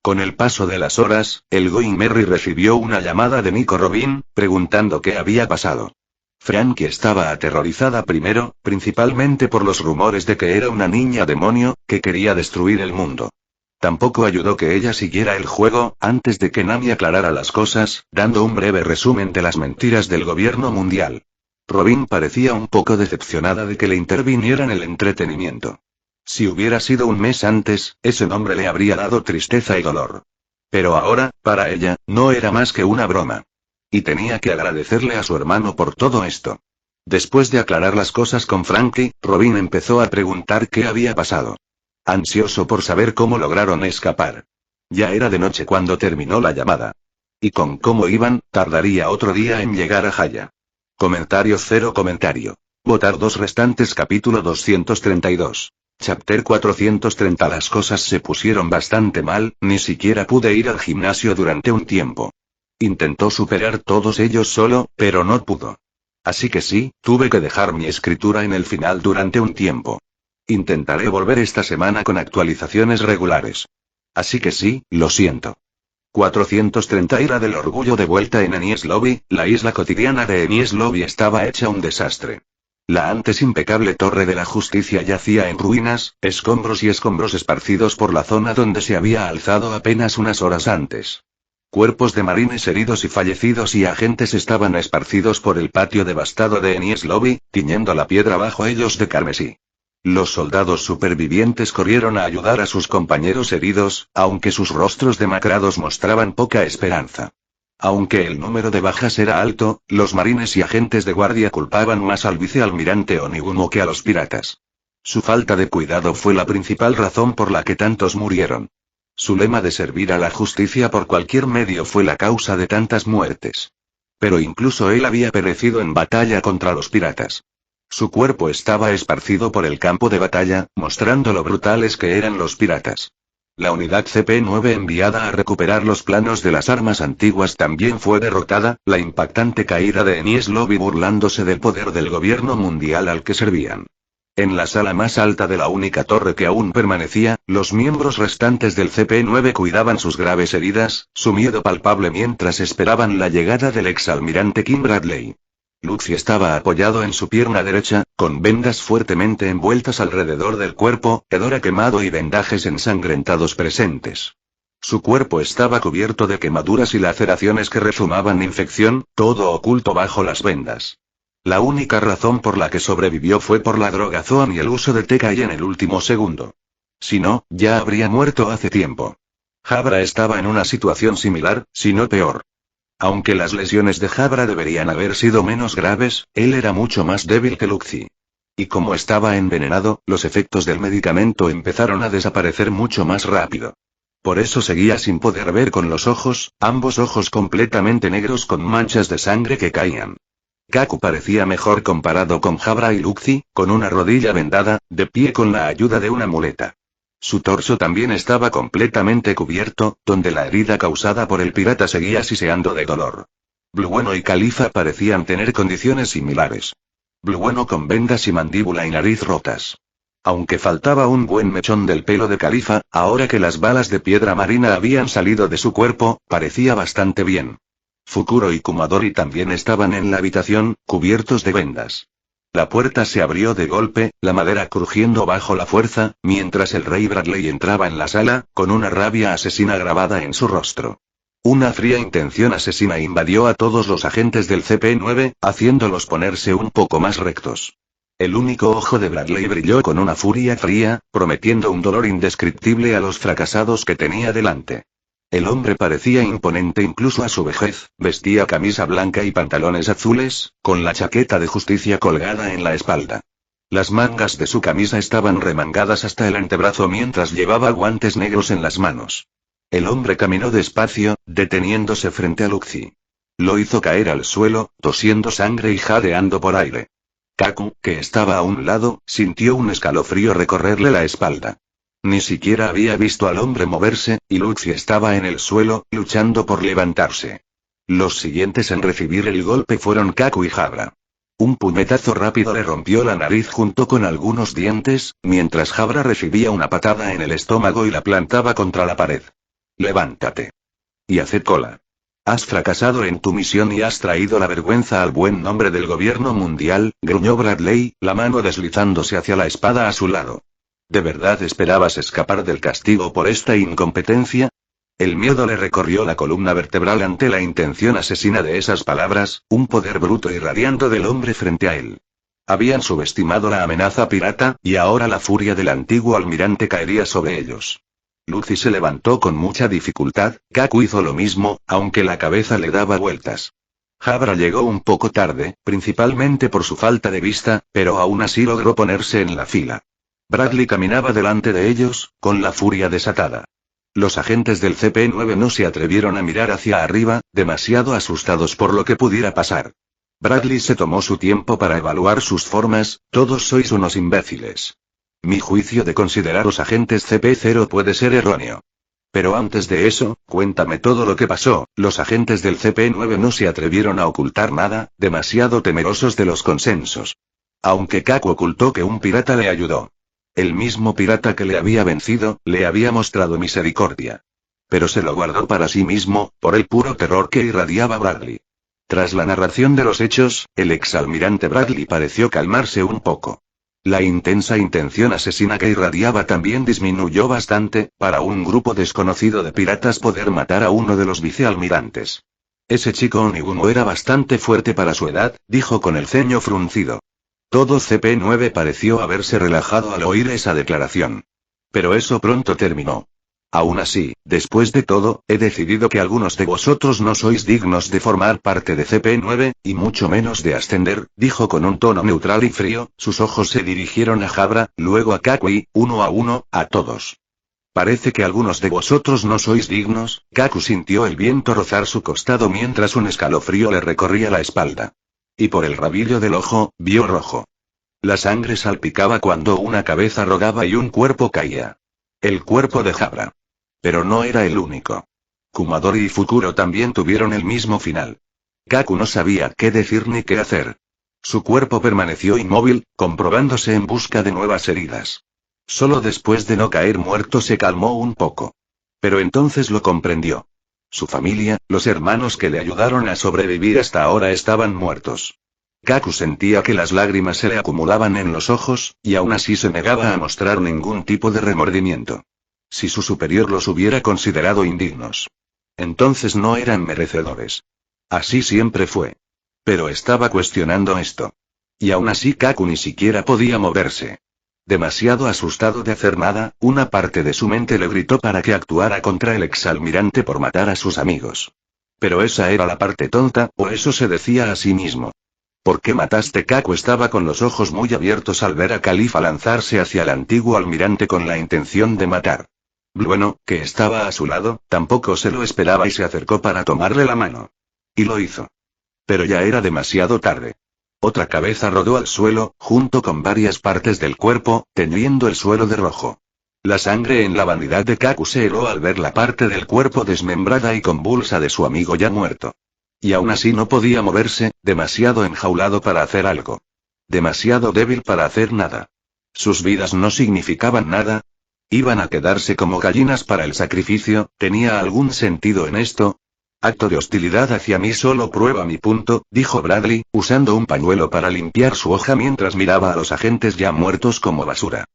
Con el paso de las horas, el Going Merry recibió una llamada de Nico Robin, preguntando qué había pasado. Frankie estaba aterrorizada primero, principalmente por los rumores de que era una niña demonio, que quería destruir el mundo. Tampoco ayudó que ella siguiera el juego, antes de que Nami aclarara las cosas, dando un breve resumen de las mentiras del gobierno mundial. Robin parecía un poco decepcionada de que le interviniera en el entretenimiento. Si hubiera sido un mes antes, ese nombre le habría dado tristeza y dolor. Pero ahora, para ella, no era más que una broma. Y tenía que agradecerle a su hermano por todo esto. Después de aclarar las cosas con Frankie, Robin empezó a preguntar qué había pasado. Ansioso por saber cómo lograron escapar. Ya era de noche cuando terminó la llamada. Y con cómo iban, tardaría otro día en llegar a Haya. Comentario 0 comentario. Votar 2 restantes capítulo 232. Chapter 430. Las cosas se pusieron bastante mal, ni siquiera pude ir al gimnasio durante un tiempo. Intentó superar todos ellos solo, pero no pudo. Así que sí, tuve que dejar mi escritura en el final durante un tiempo. Intentaré volver esta semana con actualizaciones regulares. Así que sí, lo siento. 430 Ira del orgullo de vuelta en Enies Lobby. La isla cotidiana de Enies Lobby estaba hecha un desastre. La antes impecable Torre de la Justicia yacía en ruinas, escombros y escombros esparcidos por la zona donde se había alzado apenas unas horas antes. Cuerpos de marines heridos y fallecidos y agentes estaban esparcidos por el patio devastado de Enies Lobby, tiñendo la piedra bajo ellos de carmesí. Los soldados supervivientes corrieron a ayudar a sus compañeros heridos, aunque sus rostros demacrados mostraban poca esperanza. Aunque el número de bajas era alto, los marines y agentes de guardia culpaban más al vicealmirante Onigumo que a los piratas. Su falta de cuidado fue la principal razón por la que tantos murieron. Su lema de servir a la justicia por cualquier medio fue la causa de tantas muertes. Pero incluso él había perecido en batalla contra los piratas. Su cuerpo estaba esparcido por el campo de batalla, mostrando lo brutales que eran los piratas. La unidad CP-9 enviada a recuperar los planos de las armas antiguas también fue derrotada, la impactante caída de Enies Lobby burlándose del poder del gobierno mundial al que servían. En la sala más alta de la única torre que aún permanecía, los miembros restantes del CP-9 cuidaban sus graves heridas, su miedo palpable mientras esperaban la llegada del exalmirante Kim Bradley. Lucy estaba apoyado en su pierna derecha, con vendas fuertemente envueltas alrededor del cuerpo, hedor quemado y vendajes ensangrentados presentes. Su cuerpo estaba cubierto de quemaduras y laceraciones que rezumaban infección, todo oculto bajo las vendas. La única razón por la que sobrevivió fue por la droga Zoan y el uso de Tekai en el último segundo. Si no, ya habría muerto hace tiempo. Jabra estaba en una situación similar, si no peor. Aunque las lesiones de Jabra deberían haber sido menos graves, él era mucho más débil que Luxi. Y como estaba envenenado, los efectos del medicamento empezaron a desaparecer mucho más rápido. Por eso seguía sin poder ver con los ojos, ambos ojos completamente negros con manchas de sangre que caían. Kaku parecía mejor comparado con Jabra y Luxi, con una rodilla vendada, de pie con la ayuda de una muleta. Su torso también estaba completamente cubierto, donde la herida causada por el pirata seguía siseando de dolor. Blueno y Califa parecían tener condiciones similares. Blueno con vendas y mandíbula y nariz rotas. Aunque faltaba un buen mechón del pelo de Califa, ahora que las balas de piedra marina habían salido de su cuerpo, parecía bastante bien. Fukuro y Kumadori también estaban en la habitación, cubiertos de vendas. La puerta se abrió de golpe, la madera crujiendo bajo la fuerza, mientras el rey Bradley entraba en la sala, con una rabia asesina grabada en su rostro. Una fría intención asesina invadió a todos los agentes del CP-9, haciéndolos ponerse un poco más rectos. El único ojo de Bradley brilló con una furia fría, prometiendo un dolor indescriptible a los fracasados que tenía delante. El hombre parecía imponente incluso a su vejez, vestía camisa blanca y pantalones azules, con la chaqueta de justicia colgada en la espalda. Las mangas de su camisa estaban remangadas hasta el antebrazo mientras llevaba guantes negros en las manos. El hombre caminó despacio, deteniéndose frente a Luxi. Lo hizo caer al suelo, tosiendo sangre y jadeando por aire. Kaku, que estaba a un lado, sintió un escalofrío recorrerle la espalda. Ni siquiera había visto al hombre moverse, y Luxi estaba en el suelo, luchando por levantarse. Los siguientes en recibir el golpe fueron Kaku y Jabra. Un puñetazo rápido le rompió la nariz junto con algunos dientes, mientras Jabra recibía una patada en el estómago y la plantaba contra la pared. Levántate. Y haced cola. Has fracasado en tu misión y has traído la vergüenza al buen nombre del gobierno mundial, gruñó Bradley, la mano deslizándose hacia la espada a su lado. ¿De verdad esperabas escapar del castigo por esta incompetencia? El miedo le recorrió la columna vertebral ante la intención asesina de esas palabras, un poder bruto irradiando del hombre frente a él. Habían subestimado la amenaza pirata, y ahora la furia del antiguo almirante caería sobre ellos. Lucy se levantó con mucha dificultad, Kaku hizo lo mismo, aunque la cabeza le daba vueltas. Jabra llegó un poco tarde, principalmente por su falta de vista, pero aún así logró ponerse en la fila. Bradley caminaba delante de ellos, con la furia desatada. Los agentes del CP-9 no se atrevieron a mirar hacia arriba, demasiado asustados por lo que pudiera pasar. Bradley se tomó su tiempo para evaluar sus formas, todos sois unos imbéciles. Mi juicio de consideraros agentes CP-0 puede ser erróneo. Pero antes de eso, cuéntame todo lo que pasó. Los agentes del CP-9 no se atrevieron a ocultar nada, demasiado temerosos de los consensos. Aunque Kaku ocultó que un pirata le ayudó. El mismo pirata que le había vencido, le había mostrado misericordia. Pero se lo guardó para sí mismo, por el puro terror que irradiaba Bradley. Tras la narración de los hechos, el exalmirante Bradley pareció calmarse un poco. La intensa intención asesina que irradiaba también disminuyó bastante, para un grupo desconocido de piratas poder matar a uno de los vicealmirantes. Ese chico Oniguno era bastante fuerte para su edad, dijo con el ceño fruncido. Todo CP9 pareció haberse relajado al oír esa declaración. Pero eso pronto terminó. Aún así, después de todo, he decidido que algunos de vosotros no sois dignos de formar parte de CP9, y mucho menos de ascender, dijo con un tono neutral y frío, sus ojos se dirigieron a Jabra, luego a Kaku y, uno, a todos. Parece que algunos de vosotros no sois dignos. Kaku sintió el viento rozar su costado mientras un escalofrío le recorría la espalda. Y por el rabillo del ojo, vio rojo. La sangre salpicaba cuando una cabeza rodaba y un cuerpo caía. El cuerpo de Jabra. Pero no era el único. Kumadori y Fukuro también tuvieron el mismo final. Kaku no sabía qué decir ni qué hacer. Su cuerpo permaneció inmóvil, comprobándose en busca de nuevas heridas. Solo después de no caer muerto se calmó un poco. Pero entonces lo comprendió. Su familia, los hermanos que le ayudaron a sobrevivir hasta ahora estaban muertos. Kaku sentía que las lágrimas se le acumulaban en los ojos, y aún así se negaba a mostrar ningún tipo de remordimiento. Si su superior los hubiera considerado indignos, entonces no eran merecedores. Así siempre fue. Pero estaba cuestionando esto. Y aún así Kaku ni siquiera podía moverse. Demasiado asustado de hacer nada, una parte de su mente le gritó para que actuara contra el exalmirante por matar a sus amigos. Pero esa era la parte tonta, o eso se decía a sí mismo. ¿Por qué mataste? Kaku estaba con los ojos muy abiertos al ver a Califa lanzarse hacia el antiguo almirante con la intención de matar. Bueno, que estaba a su lado, tampoco se lo esperaba y se acercó para tomarle la mano. Y lo hizo. Pero ya era demasiado tarde. Otra cabeza rodó al suelo, junto con varias partes del cuerpo, teñiendo el suelo de rojo. La sangre en la vanidad de Kaku se heló al ver la parte del cuerpo desmembrada y convulsa de su amigo ya muerto. Y aún así no podía moverse, demasiado enjaulado para hacer algo. Demasiado débil para hacer nada. Sus vidas no significaban nada. ¿Iban a quedarse como gallinas para el sacrificio? ¿Tenía algún sentido en esto? Acto de hostilidad hacia mí solo prueba mi punto, dijo Bradley, usando un pañuelo para limpiar su hoja mientras miraba a los agentes ya muertos como basura.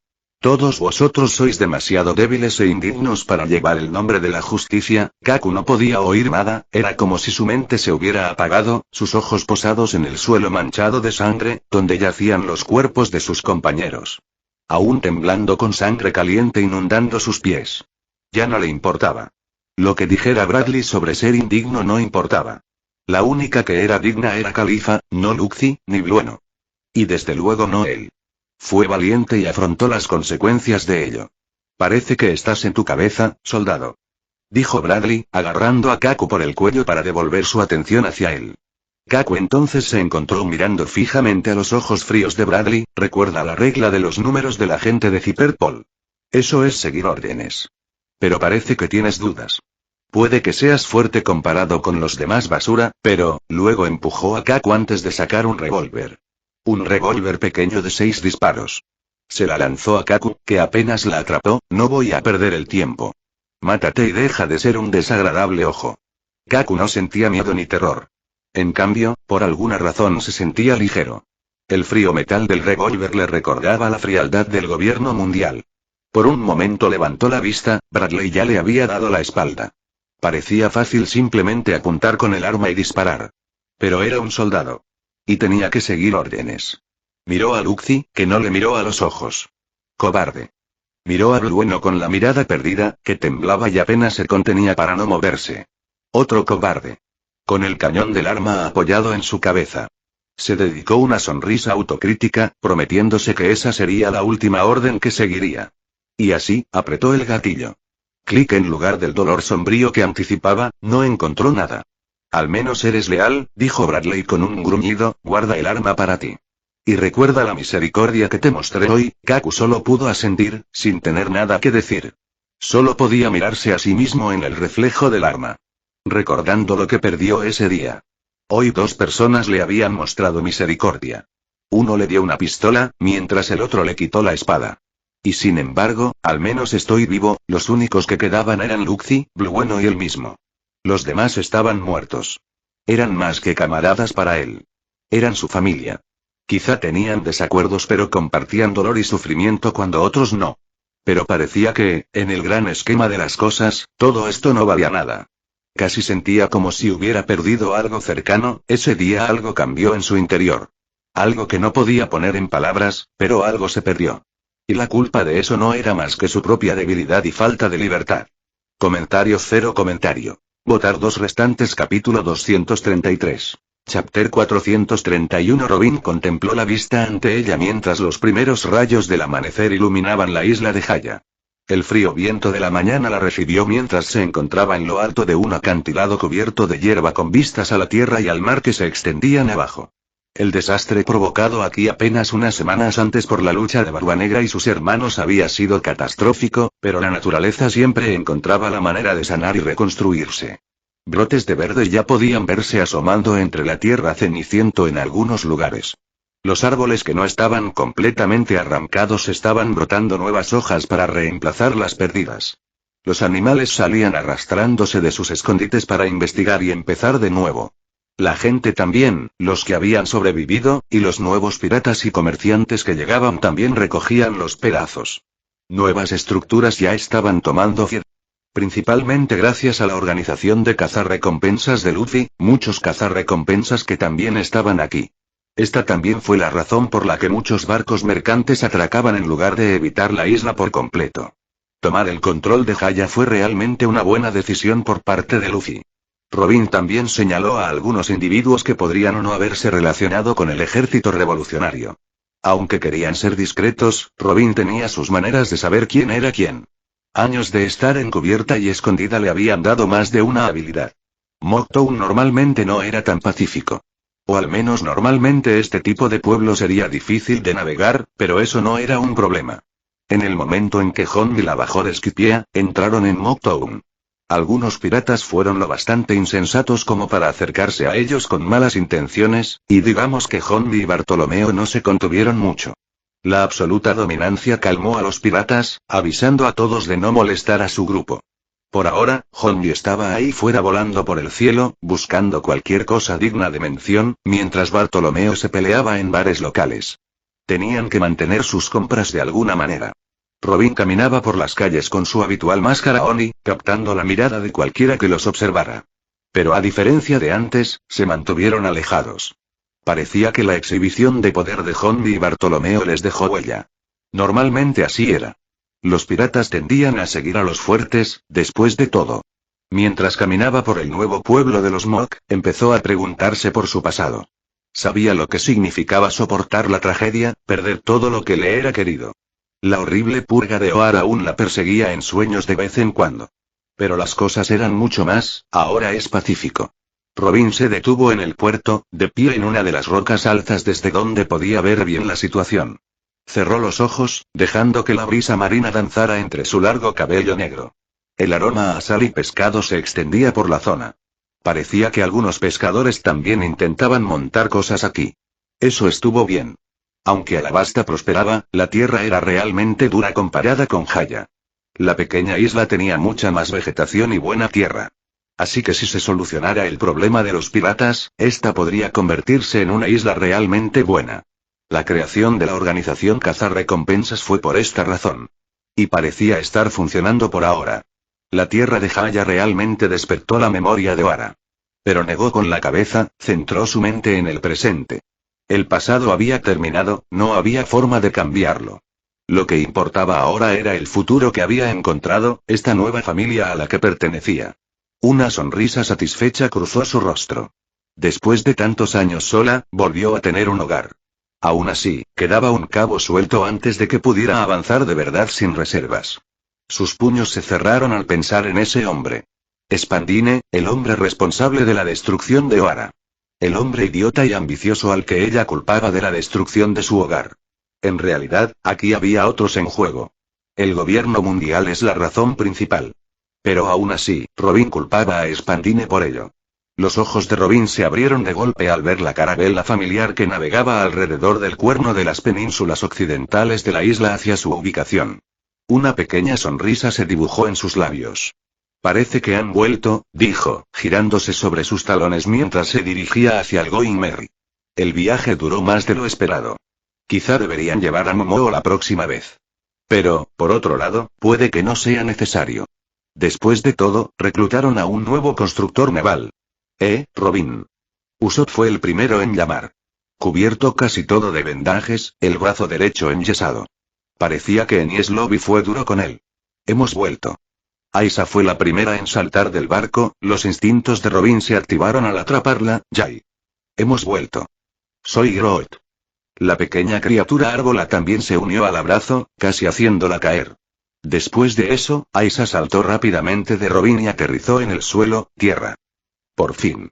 Todos vosotros sois demasiado débiles e indignos para llevar el nombre de la justicia. Kaku no podía oír nada, era como si su mente se hubiera apagado, sus ojos posados en el suelo manchado de sangre, donde yacían los cuerpos de sus compañeros. Aún temblando con sangre caliente inundando sus pies. Ya no le importaba. Lo que dijera Bradley sobre ser indigno no importaba. La única que era digna era Califa, no Luxi, ni Blueno. Y desde luego no él. Fue valiente y afrontó las consecuencias de ello. Parece que estás en tu cabeza, soldado. Dijo Bradley, agarrando a Kaku por el cuello para devolver su atención hacia él. Kaku entonces se encontró mirando fijamente a los ojos fríos de Bradley. Recuerda la regla de los números del agente de Cyberpol. Eso es seguir órdenes. Pero parece que tienes dudas. Puede que seas fuerte comparado con los demás basura, pero, luego empujó a Kaku antes de sacar un revólver. Un revólver pequeño de 6 disparos. Se la lanzó a Kaku, que apenas la atrapó. No voy a perder el tiempo. Mátate y deja de ser un desagradable ojo. Kaku no sentía miedo ni terror. En cambio, por alguna razón se sentía ligero. El frío metal del revólver le recordaba la frialdad del gobierno mundial. Por un momento levantó la vista, Bradley ya le había dado la espalda. Parecía fácil simplemente apuntar con el arma y disparar. Pero era un soldado. Y tenía que seguir órdenes. Miró a Luxi, que no le miró a los ojos. Cobarde. Miró a Blueno con la mirada perdida, que temblaba y apenas se contenía para no moverse. Otro cobarde. Con el cañón del arma apoyado en su cabeza. Se dedicó una sonrisa autocrítica, prometiéndose que esa sería la última orden que seguiría. Y así, apretó el gatillo. Clic en lugar del dolor sombrío que anticipaba, no encontró nada. Al menos eres leal, dijo Bradley con un gruñido, guarda el arma para ti. Y recuerda la misericordia que te mostré hoy. Kaku solo pudo asentir, sin tener nada que decir. Solo podía mirarse a sí mismo en el reflejo del arma. Recordando lo que perdió ese día. Hoy 2 personas le habían mostrado misericordia. Uno le dio una pistola, mientras el otro le quitó la espada. Y sin embargo, al menos estoy vivo, los únicos que quedaban eran Luxie, Blue Bueno y él mismo. Los demás estaban muertos. Eran más que camaradas para él. Eran su familia. Quizá tenían desacuerdos pero compartían dolor y sufrimiento cuando otros no. Pero parecía que, en el gran esquema de las cosas, todo esto no valía nada. Casi sentía como si hubiera perdido algo cercano, ese día algo cambió en su interior. Algo que no podía poner en palabras, pero algo se perdió. Y la culpa de eso no era más que su propia debilidad y falta de libertad. Comentario cero comentario. Votar 2 restantes capítulo 233. Chapter 431. Robin contempló la vista ante ella mientras los primeros rayos del amanecer iluminaban la isla de Jaya. El frío viento de la mañana la recibió mientras se encontraba en lo alto de un acantilado cubierto de hierba con vistas a la tierra y al mar que se extendían abajo. El desastre provocado aquí apenas unas semanas antes por la lucha de Barbanegra y sus hermanos había sido catastrófico, pero la naturaleza siempre encontraba la manera de sanar y reconstruirse. Brotes de verde ya podían verse asomando entre la tierra ceniciento en algunos lugares. Los árboles que no estaban completamente arrancados estaban brotando nuevas hojas para reemplazar las perdidas. Los animales salían arrastrándose de sus escondites para investigar y empezar de nuevo. La gente también, los que habían sobrevivido, y los nuevos piratas y comerciantes que llegaban también recogían los pedazos. Nuevas estructuras ya estaban tomando forma. Principalmente gracias a la organización de cazarrecompensas de Luffy, muchos cazarrecompensas que también estaban aquí. Esta también fue la razón por la que muchos barcos mercantes atracaban en lugar de evitar la isla por completo. Tomar el control de Jaya fue realmente una buena decisión por parte de Luffy. Robin también señaló a algunos individuos que podrían o no haberse relacionado con el ejército revolucionario. Aunque querían ser discretos, Robin tenía sus maneras de saber quién era quién. Años de estar encubierta y escondida le habían dado más de una habilidad. Mocktown normalmente no era tan pacífico. O al menos normalmente este tipo de pueblo sería difícil de navegar, pero eso no era un problema. En el momento en que Honmi la bajó de Skypiea, entraron en Mocktown. Algunos piratas fueron lo bastante insensatos como para acercarse a ellos con malas intenciones, y digamos que Honmi y Bartolomeo no se contuvieron mucho. La absoluta dominancia calmó a los piratas, avisando a todos de no molestar a su grupo. Por ahora, Honmi estaba ahí fuera volando por el cielo, buscando cualquier cosa digna de mención, mientras Bartolomeo se peleaba en bares locales. Tenían que mantener sus compras de alguna manera. Robin caminaba por las calles con su habitual máscara Oni, captando la mirada de cualquiera que los observara. Pero a diferencia de antes, se mantuvieron alejados. Parecía que la exhibición de poder de Honmi y Bartolomeo les dejó huella. Normalmente así era. Los piratas tendían a seguir a los fuertes, después de todo. Mientras caminaba por el nuevo pueblo de los Mok, empezó a preguntarse por su pasado. Sabía lo que significaba soportar la tragedia, perder todo lo que le era querido. La horrible purga de Oar aún la perseguía en sueños de vez en cuando. Pero las cosas eran mucho más, ahora es pacífico. Robin se detuvo en el puerto, de pie en una de las rocas altas desde donde podía ver bien la situación. Cerró los ojos, dejando que la brisa marina danzara entre su largo cabello negro. El aroma a sal y pescado se extendía por la zona. Parecía que algunos pescadores también intentaban montar cosas aquí. Eso estuvo bien. Aunque Alabasta prosperaba, la tierra era realmente dura comparada con Jaya. La pequeña isla tenía mucha más vegetación y buena tierra. Así que si se solucionara el problema de los piratas, esta podría convertirse en una isla realmente buena. La creación de la organización cazarrecompensas fue por esta razón. Y parecía estar funcionando por ahora. La tierra de Jaya realmente despertó la memoria de Oara. Pero negó con la cabeza, centró su mente en el presente. El pasado había terminado, no había forma de cambiarlo. Lo que importaba ahora era el futuro que había encontrado, esta nueva familia a la que pertenecía. Una sonrisa satisfecha cruzó su rostro. Después de tantos años sola, volvió a tener un hogar. Aún así, quedaba un cabo suelto antes de que pudiera avanzar de verdad sin reservas. Sus puños se cerraron al pensar en ese hombre. Spandine, el hombre responsable de la destrucción de Oara. El hombre idiota y ambicioso al que ella culpaba de la destrucción de su hogar. En realidad, aquí había otros en juego. El gobierno mundial es la razón principal. Pero aún así, Robin culpaba a Spandine por ello. Los ojos de Robin se abrieron de golpe al ver la carabela familiar que navegaba alrededor del cuerno de las penínsulas occidentales de la isla hacia su ubicación. Una pequeña sonrisa se dibujó en sus labios. Parece que han vuelto, dijo, girándose sobre sus talones mientras se dirigía hacia el Going Merry. El viaje duró más de lo esperado. Quizá deberían llevar a Momo la próxima vez. Pero, por otro lado, puede que no sea necesario. Después de todo, reclutaron a un nuevo constructor naval. Robin. Usopp fue el primero en llamar. Cubierto casi todo de vendajes, el brazo derecho enyesado. Parecía que Enies Lobby fue duro con él. Hemos vuelto. Aisa fue la primera en saltar del barco, los instintos de Robin se activaron al atraparla, Jay. Hemos vuelto. Soy Groot. La pequeña criatura árbola también se unió al abrazo, casi haciéndola caer. Después de eso, Aisa saltó rápidamente de Robin y aterrizó en el suelo, tierra. Por fin.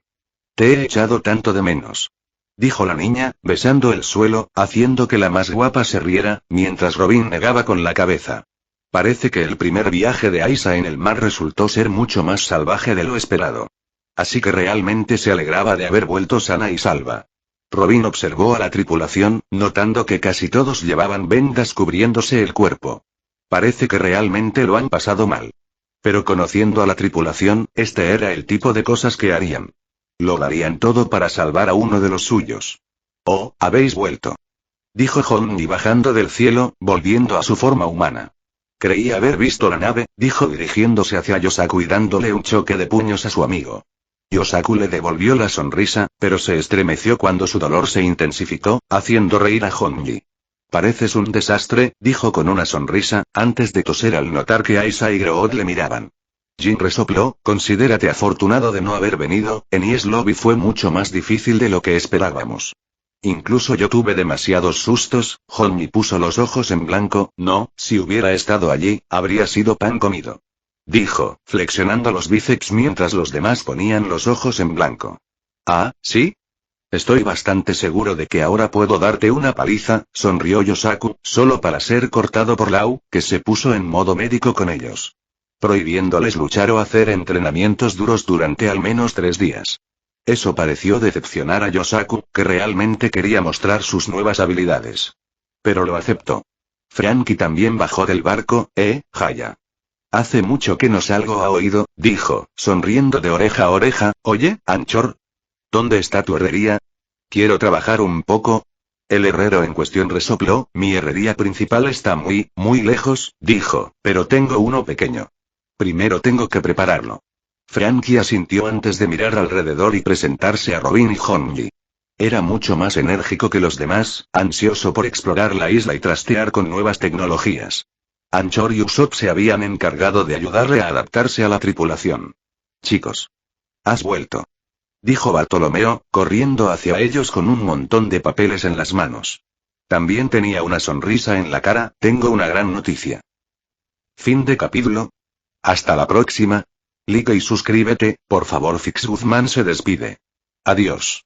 Te he echado tanto de menos. Dijo la niña, besando el suelo, haciendo que la más guapa se riera, mientras Robin negaba con la cabeza. Parece que el primer viaje de Aisa en el mar resultó ser mucho más salvaje de lo esperado. Así que realmente se alegraba de haber vuelto sana y salva. Robin observó a la tripulación, notando que casi todos llevaban vendas cubriéndose el cuerpo. Parece que realmente lo han pasado mal. Pero conociendo a la tripulación, este era el tipo de cosas que harían. Lo darían todo para salvar a uno de los suyos. Oh, habéis vuelto. Dijo Hongi bajando del cielo, volviendo a su forma humana. Creí haber visto la nave, dijo dirigiéndose hacia Yosaku y dándole un choque de puños a su amigo. Yosaku le devolvió la sonrisa, pero se estremeció cuando su dolor se intensificó, haciendo reír a Hongi. Pareces un desastre, dijo con una sonrisa, antes de toser al notar que Aisa y Groot le miraban. Jin resopló, considérate afortunado de no haber venido, Enies Lobby fue mucho más difícil de lo que esperábamos. Incluso yo tuve demasiados sustos, Hongi puso los ojos en blanco, no, si hubiera estado allí, habría sido pan comido. Dijo, flexionando los bíceps mientras los demás ponían los ojos en blanco. Ah, ¿sí? Estoy bastante seguro de que ahora puedo darte una paliza, sonrió Yosaku, solo para ser cortado por Lau, que se puso en modo médico con ellos. Prohibiéndoles luchar o hacer entrenamientos duros durante al menos 3 días. Eso pareció decepcionar a Yosaku, que realmente quería mostrar sus nuevas habilidades. Pero lo aceptó. Franky también bajó del barco, Haya. Hace mucho que no salgo a oído, dijo, sonriendo de oreja a oreja, oye, Anchor. ¿Dónde está tu herrería? Quiero trabajar un poco. El herrero en cuestión resopló, mi herrería principal está muy, muy lejos, dijo, pero tengo uno pequeño. Primero tengo que prepararlo. Franky asintió antes de mirar alrededor y presentarse a Robin y Hongi. Era mucho más enérgico que los demás, ansioso por explorar la isla y trastear con nuevas tecnologías. Anchor y Usopp se habían encargado de ayudarle a adaptarse a la tripulación. Chicos. Has vuelto. Dijo Bartolomeo, corriendo hacia ellos con un montón de papeles en las manos. También tenía una sonrisa en la cara, tengo una gran noticia. Fin de capítulo. Hasta la próxima. Like y suscríbete, por favor. Fix Guzmán se despide. Adiós.